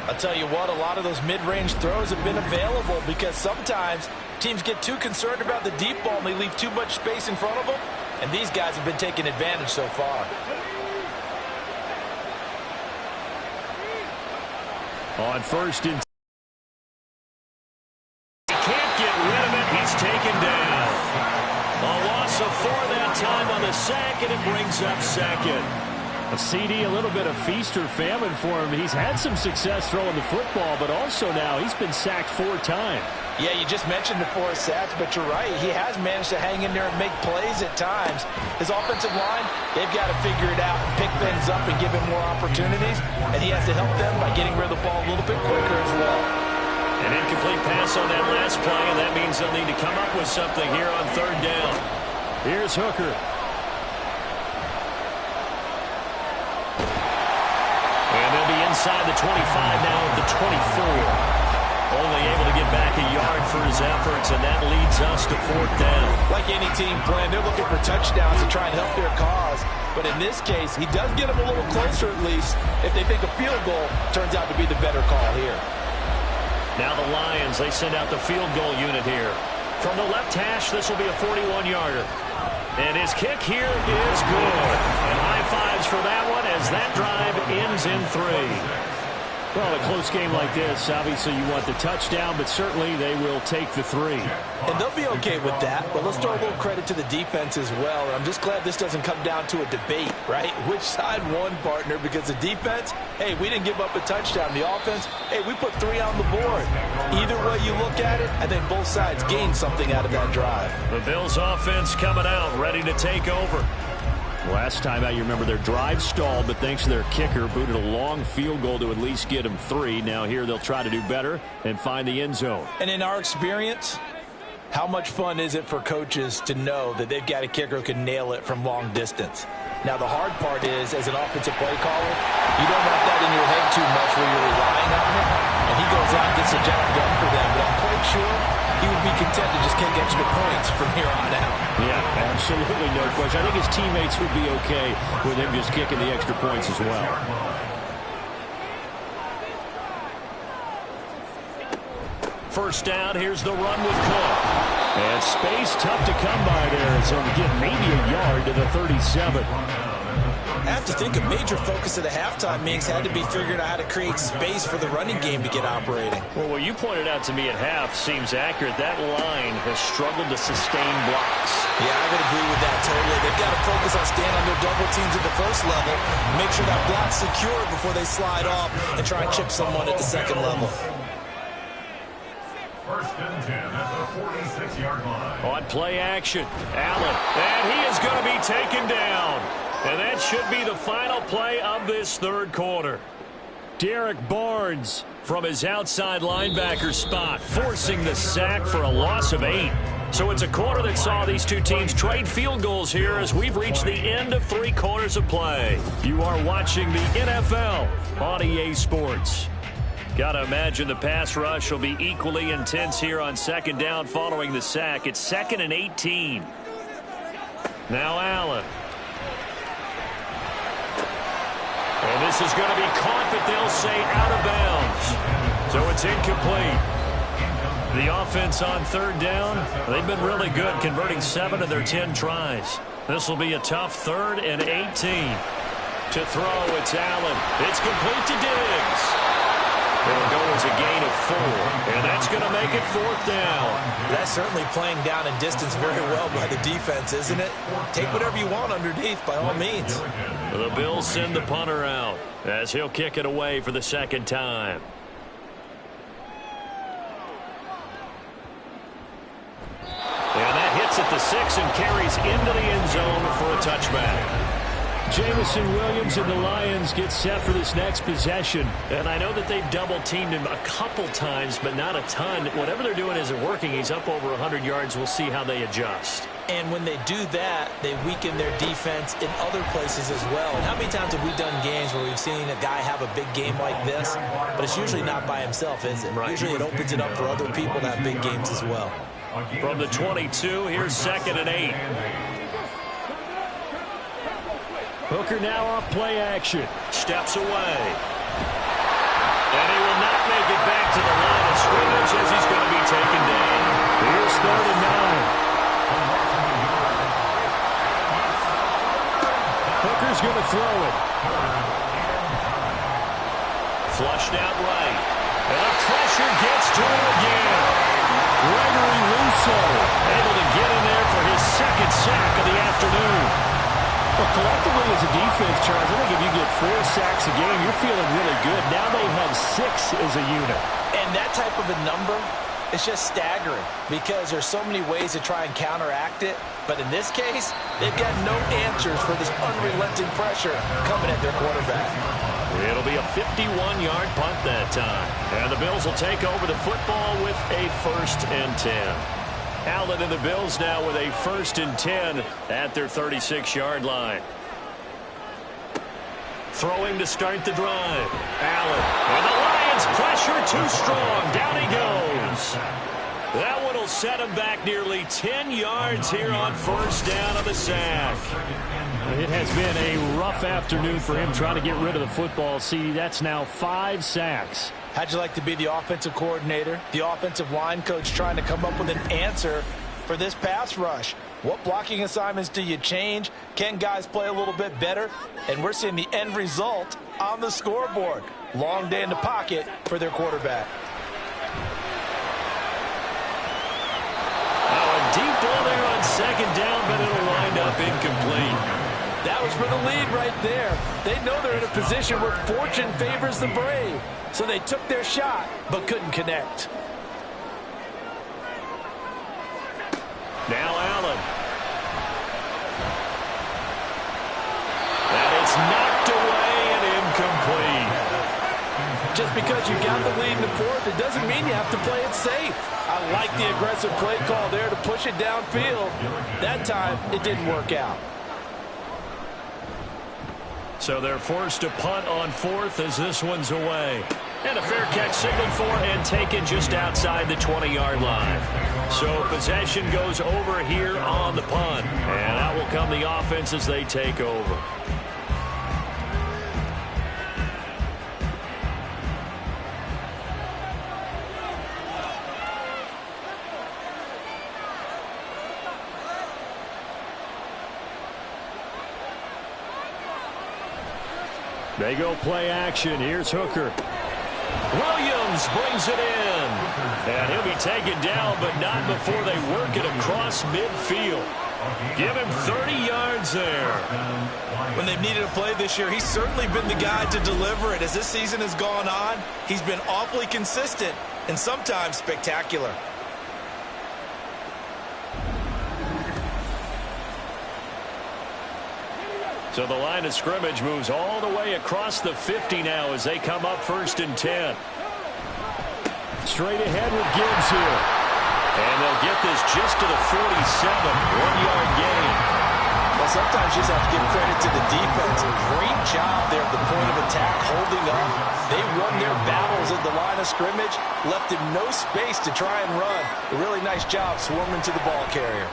I'll tell you what, a lot of those mid-range throws have been available because sometimes teams get too concerned about the deep ball and they leave too much space in front of them, and these guys have been taking advantage so far. On 1st and can't get rid of it. He's taken down. A loss of 4 that time on the sack, and it brings up 2nd. A CD, a little bit of feast or famine for him. He's had some success throwing the football, but also now he's been sacked 4 times. Yeah, you just mentioned the 4 sacks, but you're right. He has managed to hang in there and make plays at times. His offensive line, they've got to figure it out and pick things up and give him more opportunities, and he has to help them by getting rid of the ball a little bit quicker as well. An incomplete pass on that last play, and that means they'll need to come up with something here on 3rd down. Here's Hooker. And they'll be inside the 25 now at the 24. Only able to get back a yard for his efforts, and that leads us to 4th down. Like any team playing, they're looking for touchdowns to try and help their cause. But in this case, he does get them a little closer at least if they think a field goal turns out to be the better call here. Now the Lions, they send out the field goal unit here. From the left hash, this will be a 41-yarder. And his kick here is good. And high fives for that one as that drive ends in 3. Well, a close game like this, obviously you want the touchdown, but certainly they will take the 3. And they'll be okay with that, but let's throw a little credit to the defense as well. I'm just glad this doesn't come down to a debate, right? Which side won, partner? Because the defense, hey, we didn't give up a touchdown. The offense, hey, we put 3 on the board. Either way you look at it, I think both sides gained something out of that drive. The Bills offense coming out, ready to take over. Last time out, you remember their drive stalled, but thanks to their kicker, booted a long field goal to at least get them 3. Now here they'll try to do better and find the end zone. And in our experience, how much fun is it for coaches to know that they've got a kicker who can nail it from long distance? Now, the hard part is, as an offensive play caller, you don't want that in your head too much where you're relying on it. And he goes out and gets the job done for them. But I'm quite sure he would be content to just kick extra points from here on out. Yeah, absolutely no question. I think his teammates would be okay with him just kicking the extra points as well. First down, here's the run with Cook. And space tough to come by there, so we get maybe a yard to the 37. I have to think a major focus of the halftime meetings had to be figuring out how to create space for the running game to get operating. Well, what you pointed out to me at half seems accurate. That line has struggled to sustain blocks. Yeah, I would agree with that totally. They've got to focus on staying on their double teams at the first level, make sure that block's secure before they slide off and try and chip someone at the second level. 1st and 10 at the 46-yard line. On play action, Allen, and he is going to be taken down. And that should be the final play of this 3rd quarter. Derek Barnes from his outside linebacker spot, forcing the sack for a loss of 8. So it's a quarter that saw these two teams trade field goals here as we've reached the end of 3 quarters of play. You are watching the NFL on EA Sports. Got to imagine the pass rush will be equally intense here on second down following the sack. It's 2nd and 18. Now Allen. And this is going to be caught, but they'll say out of bounds. So it's incomplete. The offense on 3rd down, they've been really good, converting 7 of their 10 tries. This will be a tough 3rd and 18. To throw, it's Allen. It's complete to Diggs. It'll go as a gain of 4, and that's going to make it 4th down. That's certainly playing down in distance very well by the defense, isn't it? Take whatever you want underneath, by all means. The Bills send the punter out as he'll kick it away for the 2nd time. And that hits at the 6 and carries into the end zone for a touchback. Jameson Williams and the Lions get set for this next possession. And I know that they've double-teamed him a couple times, but not a ton. Whatever they're doing isn't working. He's up over 100 yards. We'll see how they adjust. And when they do that, they weaken their defense in other places as well. And how many times have we done games where we've seen a guy have a big game like this, but it's usually not by himself, is it? Right. Usually it opens it up for other people to have big games as well. From the 22, here's 2nd and 8. Hooker now off play action. Steps away. And he will not make it back to the line of scrimmage as he's going to be taken down. Here's 3rd and 9. Hooker's going to throw it. Flushed out right. And the pressure gets to him again. Gregory Rousseau able to get in there for his 2nd sack of the afternoon. Well, collectively as a defense, Charles, I think if you get 4 sacks a game, you're feeling really good. Now they have 6 as a unit. And that type of a number, it's just staggering because there's so many ways to try and counteract it. But in this case, they've got no answers for this unrelenting pressure coming at their quarterback. It'll be a 51-yard punt that time. And the Bills will take over the football with a 1st and 10. Allen and the Bills now with a 1st and 10 at their 36-yard line. Throwing to start the drive. Allen. And the Lions pressure too strong. Down he goes. That one will set him back nearly 10 yards here on 1st down of the sack. It has been a rough afternoon for him trying to get rid of the football. See, that's now 5 sacks. How'd you like to be the offensive coordinator, the offensive line coach trying to come up with an answer for this pass rush? What blocking assignments do you change? Can guys play a little bit better? And we're seeing the end result on the scoreboard. Long day in the pocket for their quarterback. Now a deep ball there on 2nd down, but it'll wind up incomplete. That was for the lead right there. They know they're in a position where fortune favors the brave. So they took their shot, but couldn't connect. Now Allen. And it's knocked away and incomplete. Just because you got the lead in the 4th, it doesn't mean you have to play it safe. I like the aggressive play call there to push it downfield. That time, it didn't work out. So they're forced to punt on 4th as this one's away. And a fair catch signaled for and taken just outside the 20-yard line. So possession goes over here on the punt. And out will come the offense as they take over. They go play action. Here's Hooker. Williams brings it in. And he'll be taken down, but not before they work it across midfield. Give him 30 yards there. When they've needed a play this year, he's certainly been the guy to deliver it. As this season has gone on, he's been awfully consistent and sometimes spectacular. So the line of scrimmage moves all the way across the 50 now as they come up 1st and 10. Straight ahead with Gibbs here. And they'll get this just to the 47, 1-yard gain. Well, sometimes you just have to give credit to the defense. Great job there at the point of attack, holding up. They won their battles at the line of scrimmage, left him no space to try and run. A really nice job swarming to the ball carrier.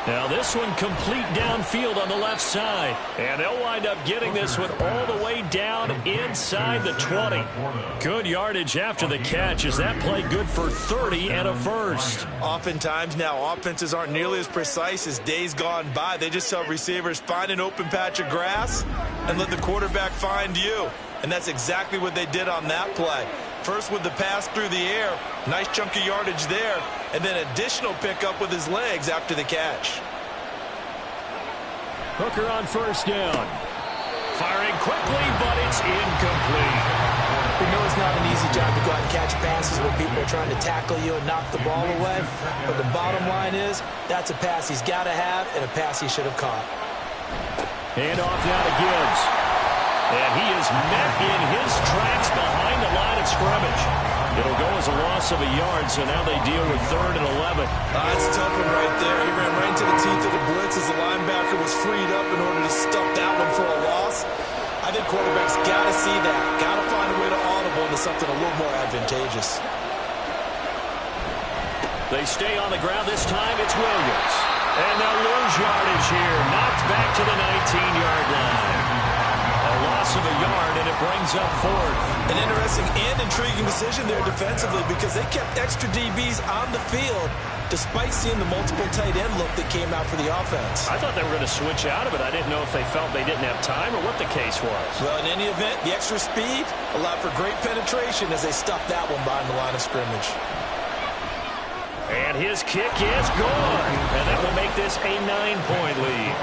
Now this one complete downfield on the left side. And they'll wind up getting this one all the way down inside the 20. Good yardage after the catch as that play good for 30 and a first. Oftentimes now offenses aren't nearly as precise as days gone by. They just tell receivers, find an open patch of grass and let the quarterback find you. And that's exactly what they did on that play. First with the pass through the air, nice chunk of yardage there, and then additional pickup with his legs after the catch. Hooker on first down. Firing quickly, but it's incomplete. We know it's not an easy job to go out and catch passes when people are trying to tackle you and knock the ball away. But the bottom line is, that's a pass he's got to have and a pass he should have caught. Hand off now to Gibbs. And he is met in his tracks behind the line of scrimmage. It'll go as a loss of a yard, so now they deal with 3rd and 11. That's a tough one right there. He ran right into the teeth of the blitz as the linebacker was freed up in order to stuff that one for a loss. I think quarterbacks got to see that. Got to find a way to audible into something a little more advantageous. They stay on the ground this time. It's Williams. And they'll lose yardage here. Knocked back to the 19-yard line. A loss of a yard, and it brings up 4th. An interesting and intriguing decision there defensively because they kept extra DBs on the field despite seeing the multiple tight end look that came out for the offense. I thought they were going to switch out of it. I didn't know if they felt they didn't have time or what the case was. Well, in any event, the extra speed allowed for great penetration as they stuffed that one behind the line of scrimmage. And his kick is gone. And that will make this a 9-point lead.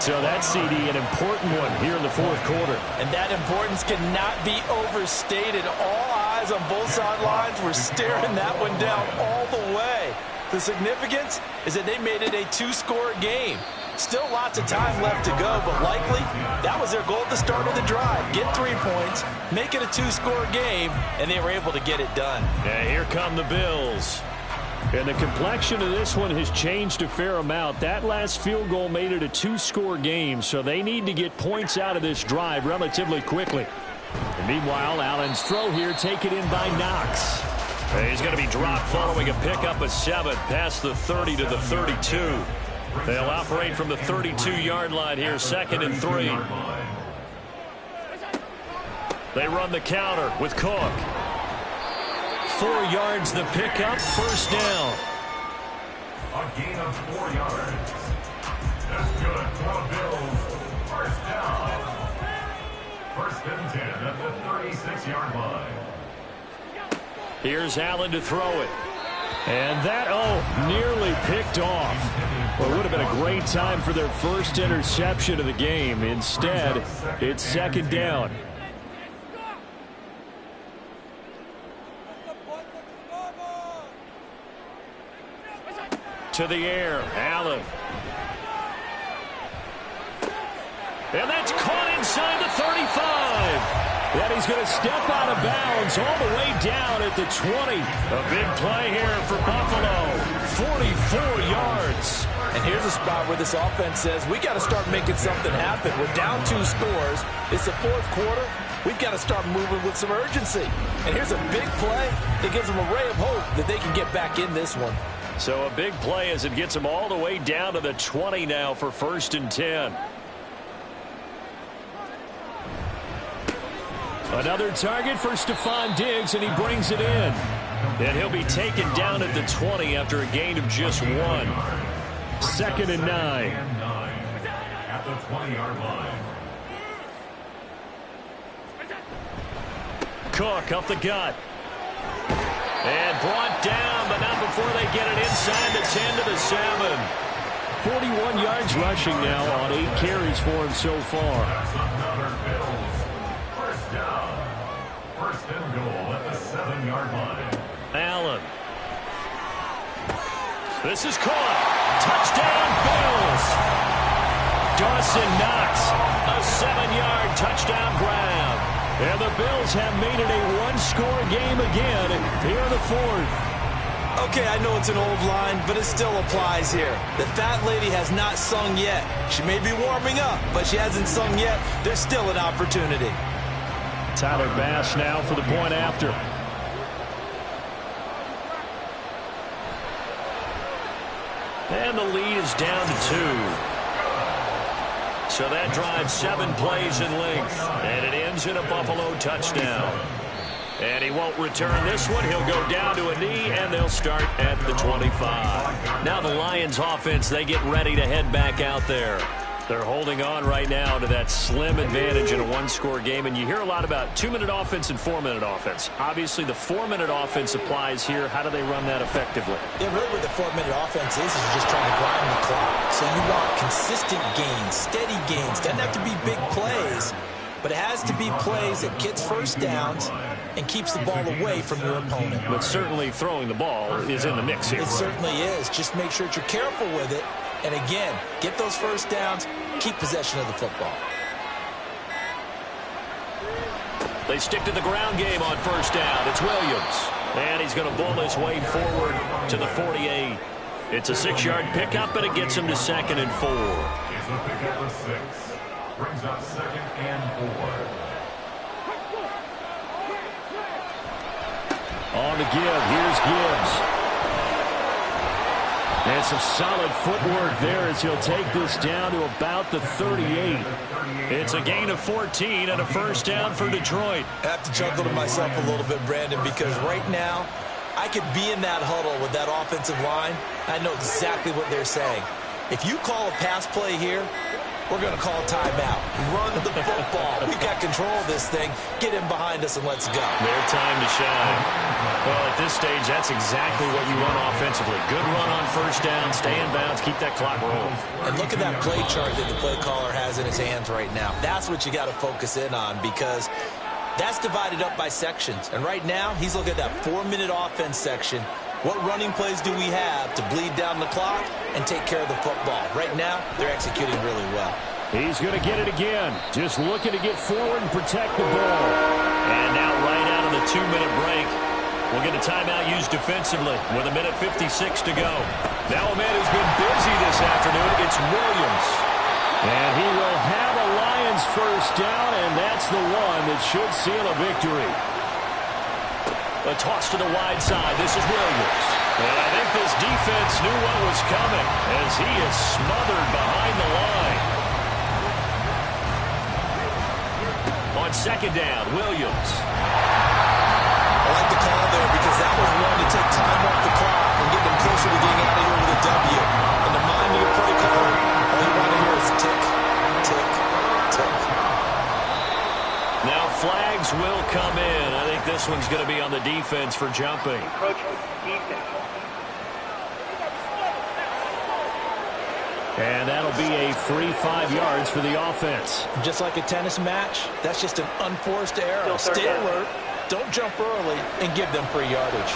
So that's, CD, an important one here in the 4th quarter. And that importance cannot be overstated. All eyes on both sidelines were staring that one down all the way. The significance is that they made it a 2-score game. Still lots of time left to go, but likely that was their goal at the start of the drive. Get 3 points, make it a 2-score game, and they were able to get it done. And here come the Bills. And the complexion of this one has changed a fair amount. That last field goal made it a 2-score game, so they need to get points out of this drive relatively quickly. And meanwhile, Allen's throw here taken in by Knox. And he's going to be dropped following a pickup of 7 past the 30 to the 32. They'll operate from the 32-yard line here, 2nd and 3. They run the counter with Cook. 4 yards the pickup, first down. A gain of 4 yards. That's good for the Bills. First down. 1st and 10 at the 36-yard line. Here's Allen to throw it. And that, nearly picked off. Well, it would have been a great time for their first interception of the game. Instead, it's 2nd down. To the air, Allen. And that's caught inside the 35. And he's going to step out of bounds all the way down at the 20. A big play here for Buffalo. 44 yards. And here's a spot where this offense says, we got to start making something happen. We're down 2 scores. It's the 4th quarter. We've got to start moving with some urgency. And here's a big play that gives them a ray of hope that they can get back in this one. So a big play as it gets them all the way down to the 20 now for 1st and 10. Another target for Stephon Diggs, and he brings it in. And he'll be taken down at the 20 after a gain of just 1. 2nd and 9. At the 20-yard line. Cook up the gut. And brought down, but not before they get it inside the 10 to the 7. 41 yards rushing now on 8 carries for him so far. That's another Bills. First down. 1st and goal at the 7-yard line. Allen. This is caught. Touchdown, Bills. Dawson Knox. A 7-yard touchdown grab. And the Bills have made it a 1-score game again here in the 4th. Okay, I know it's an old line, but it still applies here. The fat lady has not sung yet. She may be warming up, but she hasn't sung yet. There's still an opportunity. Tyler Bass now for the point after. And the lead is down to 2. So that drives 7 plays in length, and it ends in a Buffalo touchdown. And he won't return this one. He'll go down to a knee, and they'll start at the 25. Now the Lions offense, they get ready to head back out there. They're holding on right now to that slim advantage in a one-score game. And you hear a lot about 2-minute offense and 4-minute offense. Obviously, the 4-minute offense applies here. How do they run that effectively? Yeah, really what the 4-minute offense is just trying to grind the clock. So you want consistent gains, steady gains. Doesn't have to be big plays, but it has to be plays that gets first downs and keeps the ball away from your opponent. But certainly throwing the ball is in the mix here. It certainly is. Just make sure that you're careful with it. And again, get those first downs, keep possession of the football. They stick to the ground game on first down. It's Williams. And he's going to bull his way forward to the 48. It's a 6-yard pickup, and it gets him to 2nd and 4. It's a pickup of 6. Brings up 2nd and 4. On the give. Here's Gibbs. And some solid footwork there as he'll take this down to about the 38. It's a gain of 14 and a first down for Detroit. I have to chuckle to myself a little bit, Brandon, because right now I could be in that huddle with that offensive line. I know exactly what they're saying. If you call a pass play here, we're going to call a timeout. Run the football. We got control of this thing. Get him behind us and let's go. Their time to shine. Well, at this stage, that's exactly what you want offensively. Good run on first down, stay in bounds, keep that clock rolling. And look at that play chart that the play caller has in his hands right now. That's what you got to focus in on, because that's divided up by sections. And right now, he's looking at that 4-minute offense section. What running plays do we have to bleed down the clock and take care of the football? Right now, they're executing really well. He's going to get it again. Just looking to get forward and protect the ball. And now right out of the 2-minute break, we'll get a timeout used defensively with 1:56 to go. Now a man who's been busy this afternoon, it's Williams. And he will have a Lions first down, and that's the one that should seal a victory. A toss to the wide side. This is Williams. And I think this defense knew what was coming as he is smothered behind the line. On second down, Williams. I like the call there because that was one to take time off the clock and get them closer to getting out of here with a W. And the mind of your play caller, all you want to hear is tick, tick, tick. Now flags will come in. I think this one's going to be on the defense for jumping. And that'll be a free 5 yards for the offense. Just like a tennis match, that's just an unforced error. Stay alert, don't jump early, and give them free yardage.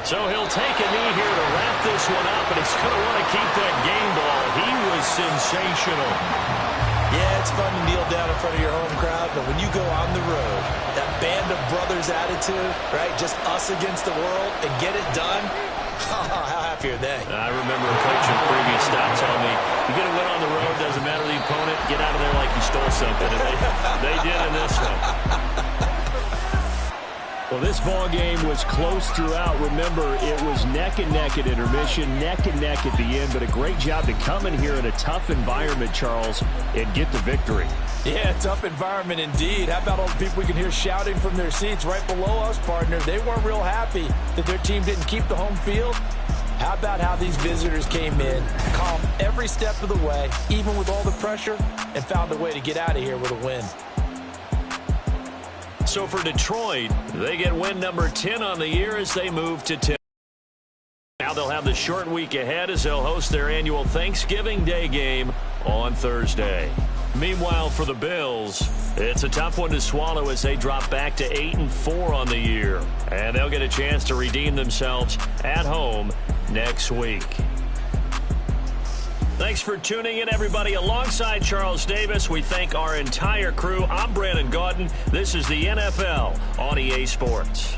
So he'll take a knee here to wrap this one up, and he's going to want to keep that game ball. He was sensational. Yeah, it's fun to kneel down in front of your home crowd, but when you go on the road, that band of brothers attitude, right, just us against the world, and get it done, how happy are they? I remember a coach in the previous stop telling me, you get a win on the road, doesn't matter the opponent, get out of there like you stole something. And they did in this one. Well, this ball game was close throughout. Remember, it was neck and neck at intermission, neck and neck at the end, but a great job to come in here in a tough environment, Charles, and get the victory. Yeah, tough environment indeed. How about all the people we can hear shouting from their seats right below us, partner? They weren't real happy that their team didn't keep the home field. How about how these visitors came in, calm every step of the way, even with all the pressure, and found a way to get out of here with a win? So for Detroit, they get win number 10 on the year as they move to 10. Now they'll have the short week ahead as they'll host their annual Thanksgiving Day game on Thursday. Meanwhile, for the Bills, it's a tough one to swallow as they drop back to 8-4 on the year. And they'll get a chance to redeem themselves at home next week. Thanks for tuning in, everybody. Alongside Charles Davis, we thank our entire crew. I'm Brandon Gaudin. This is the NFL on EA Sports.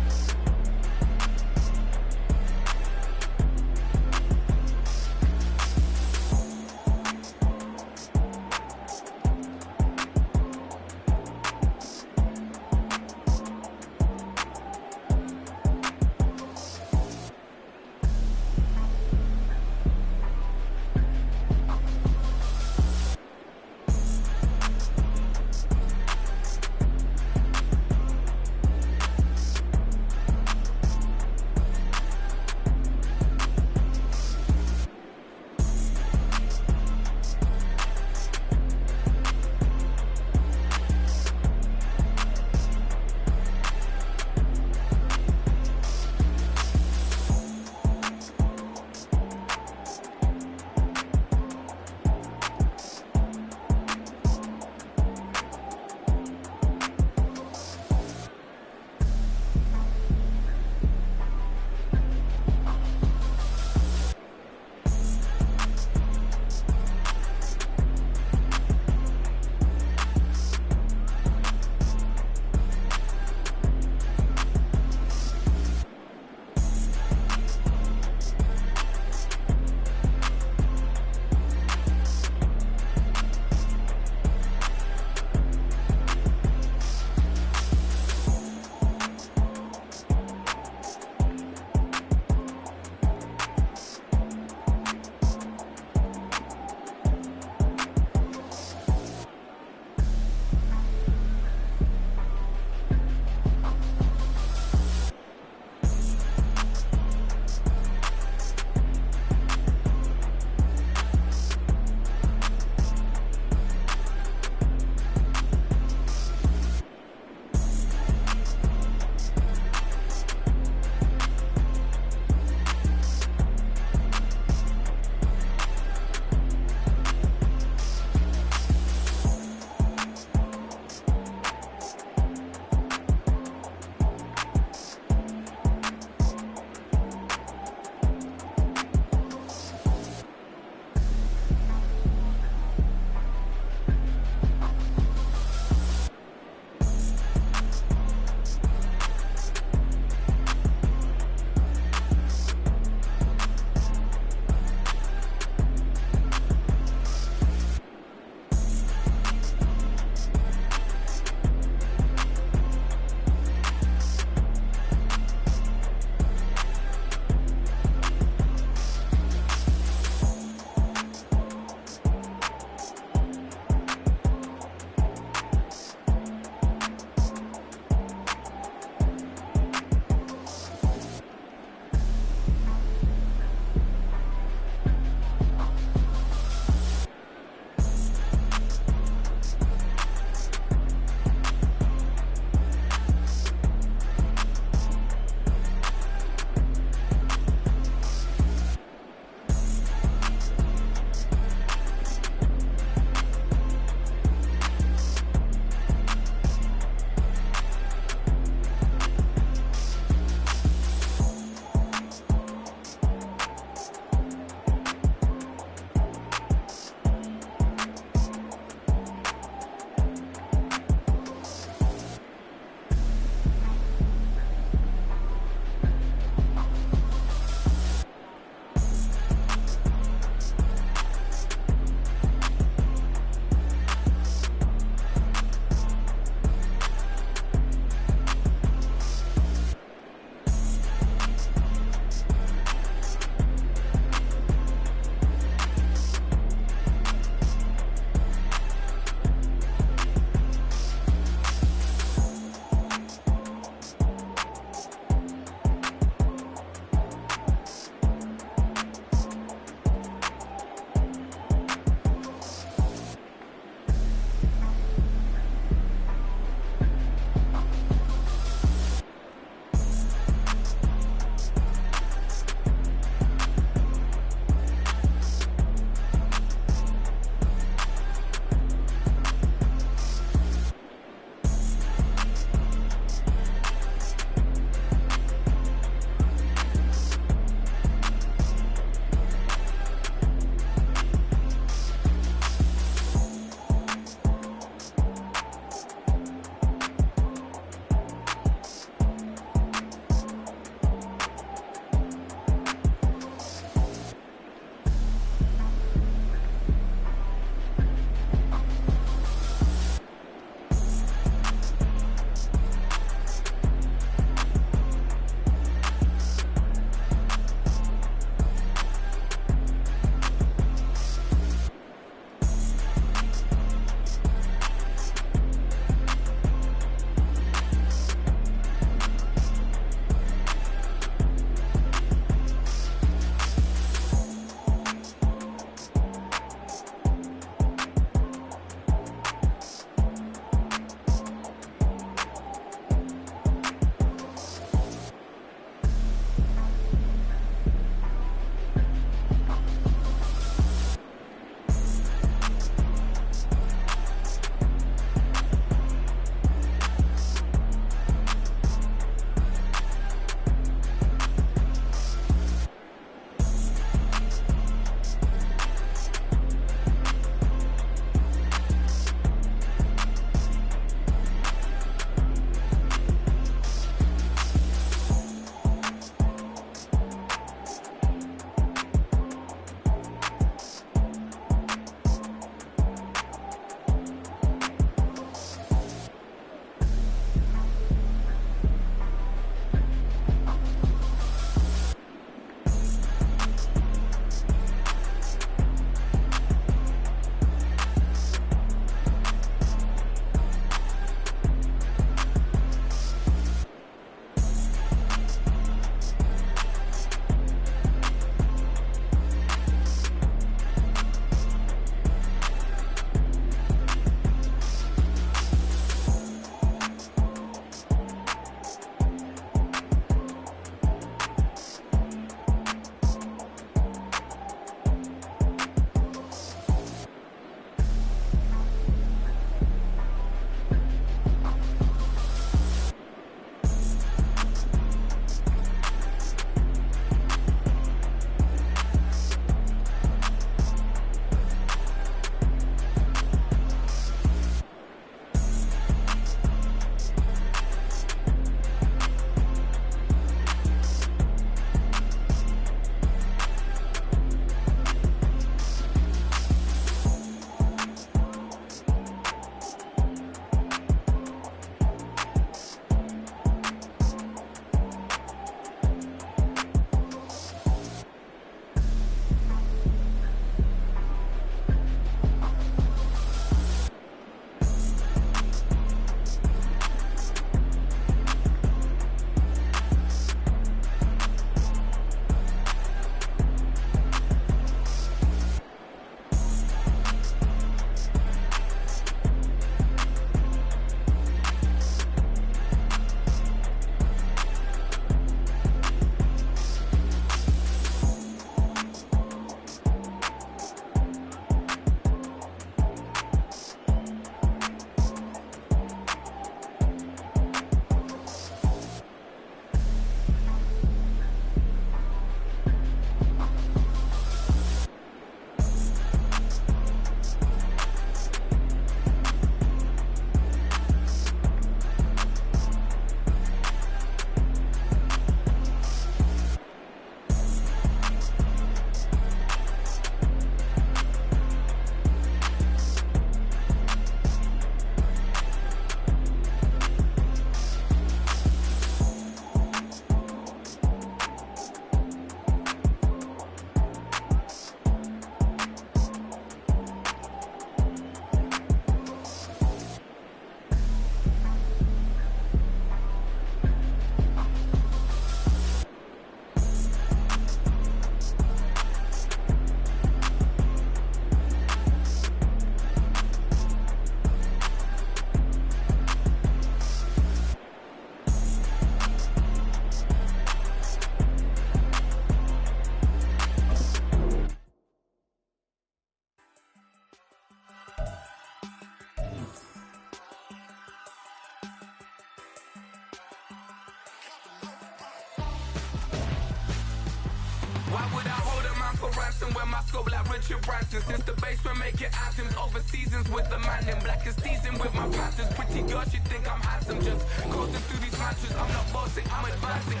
Why would I hold a man for ransom when my scope like Richard Branson? Since the basement making anthems over seasons with the man in black is teasing with my patterns. Pretty girl, she think I'm handsome. Just coasting through these matches. I'm not bossing, I'm advancing.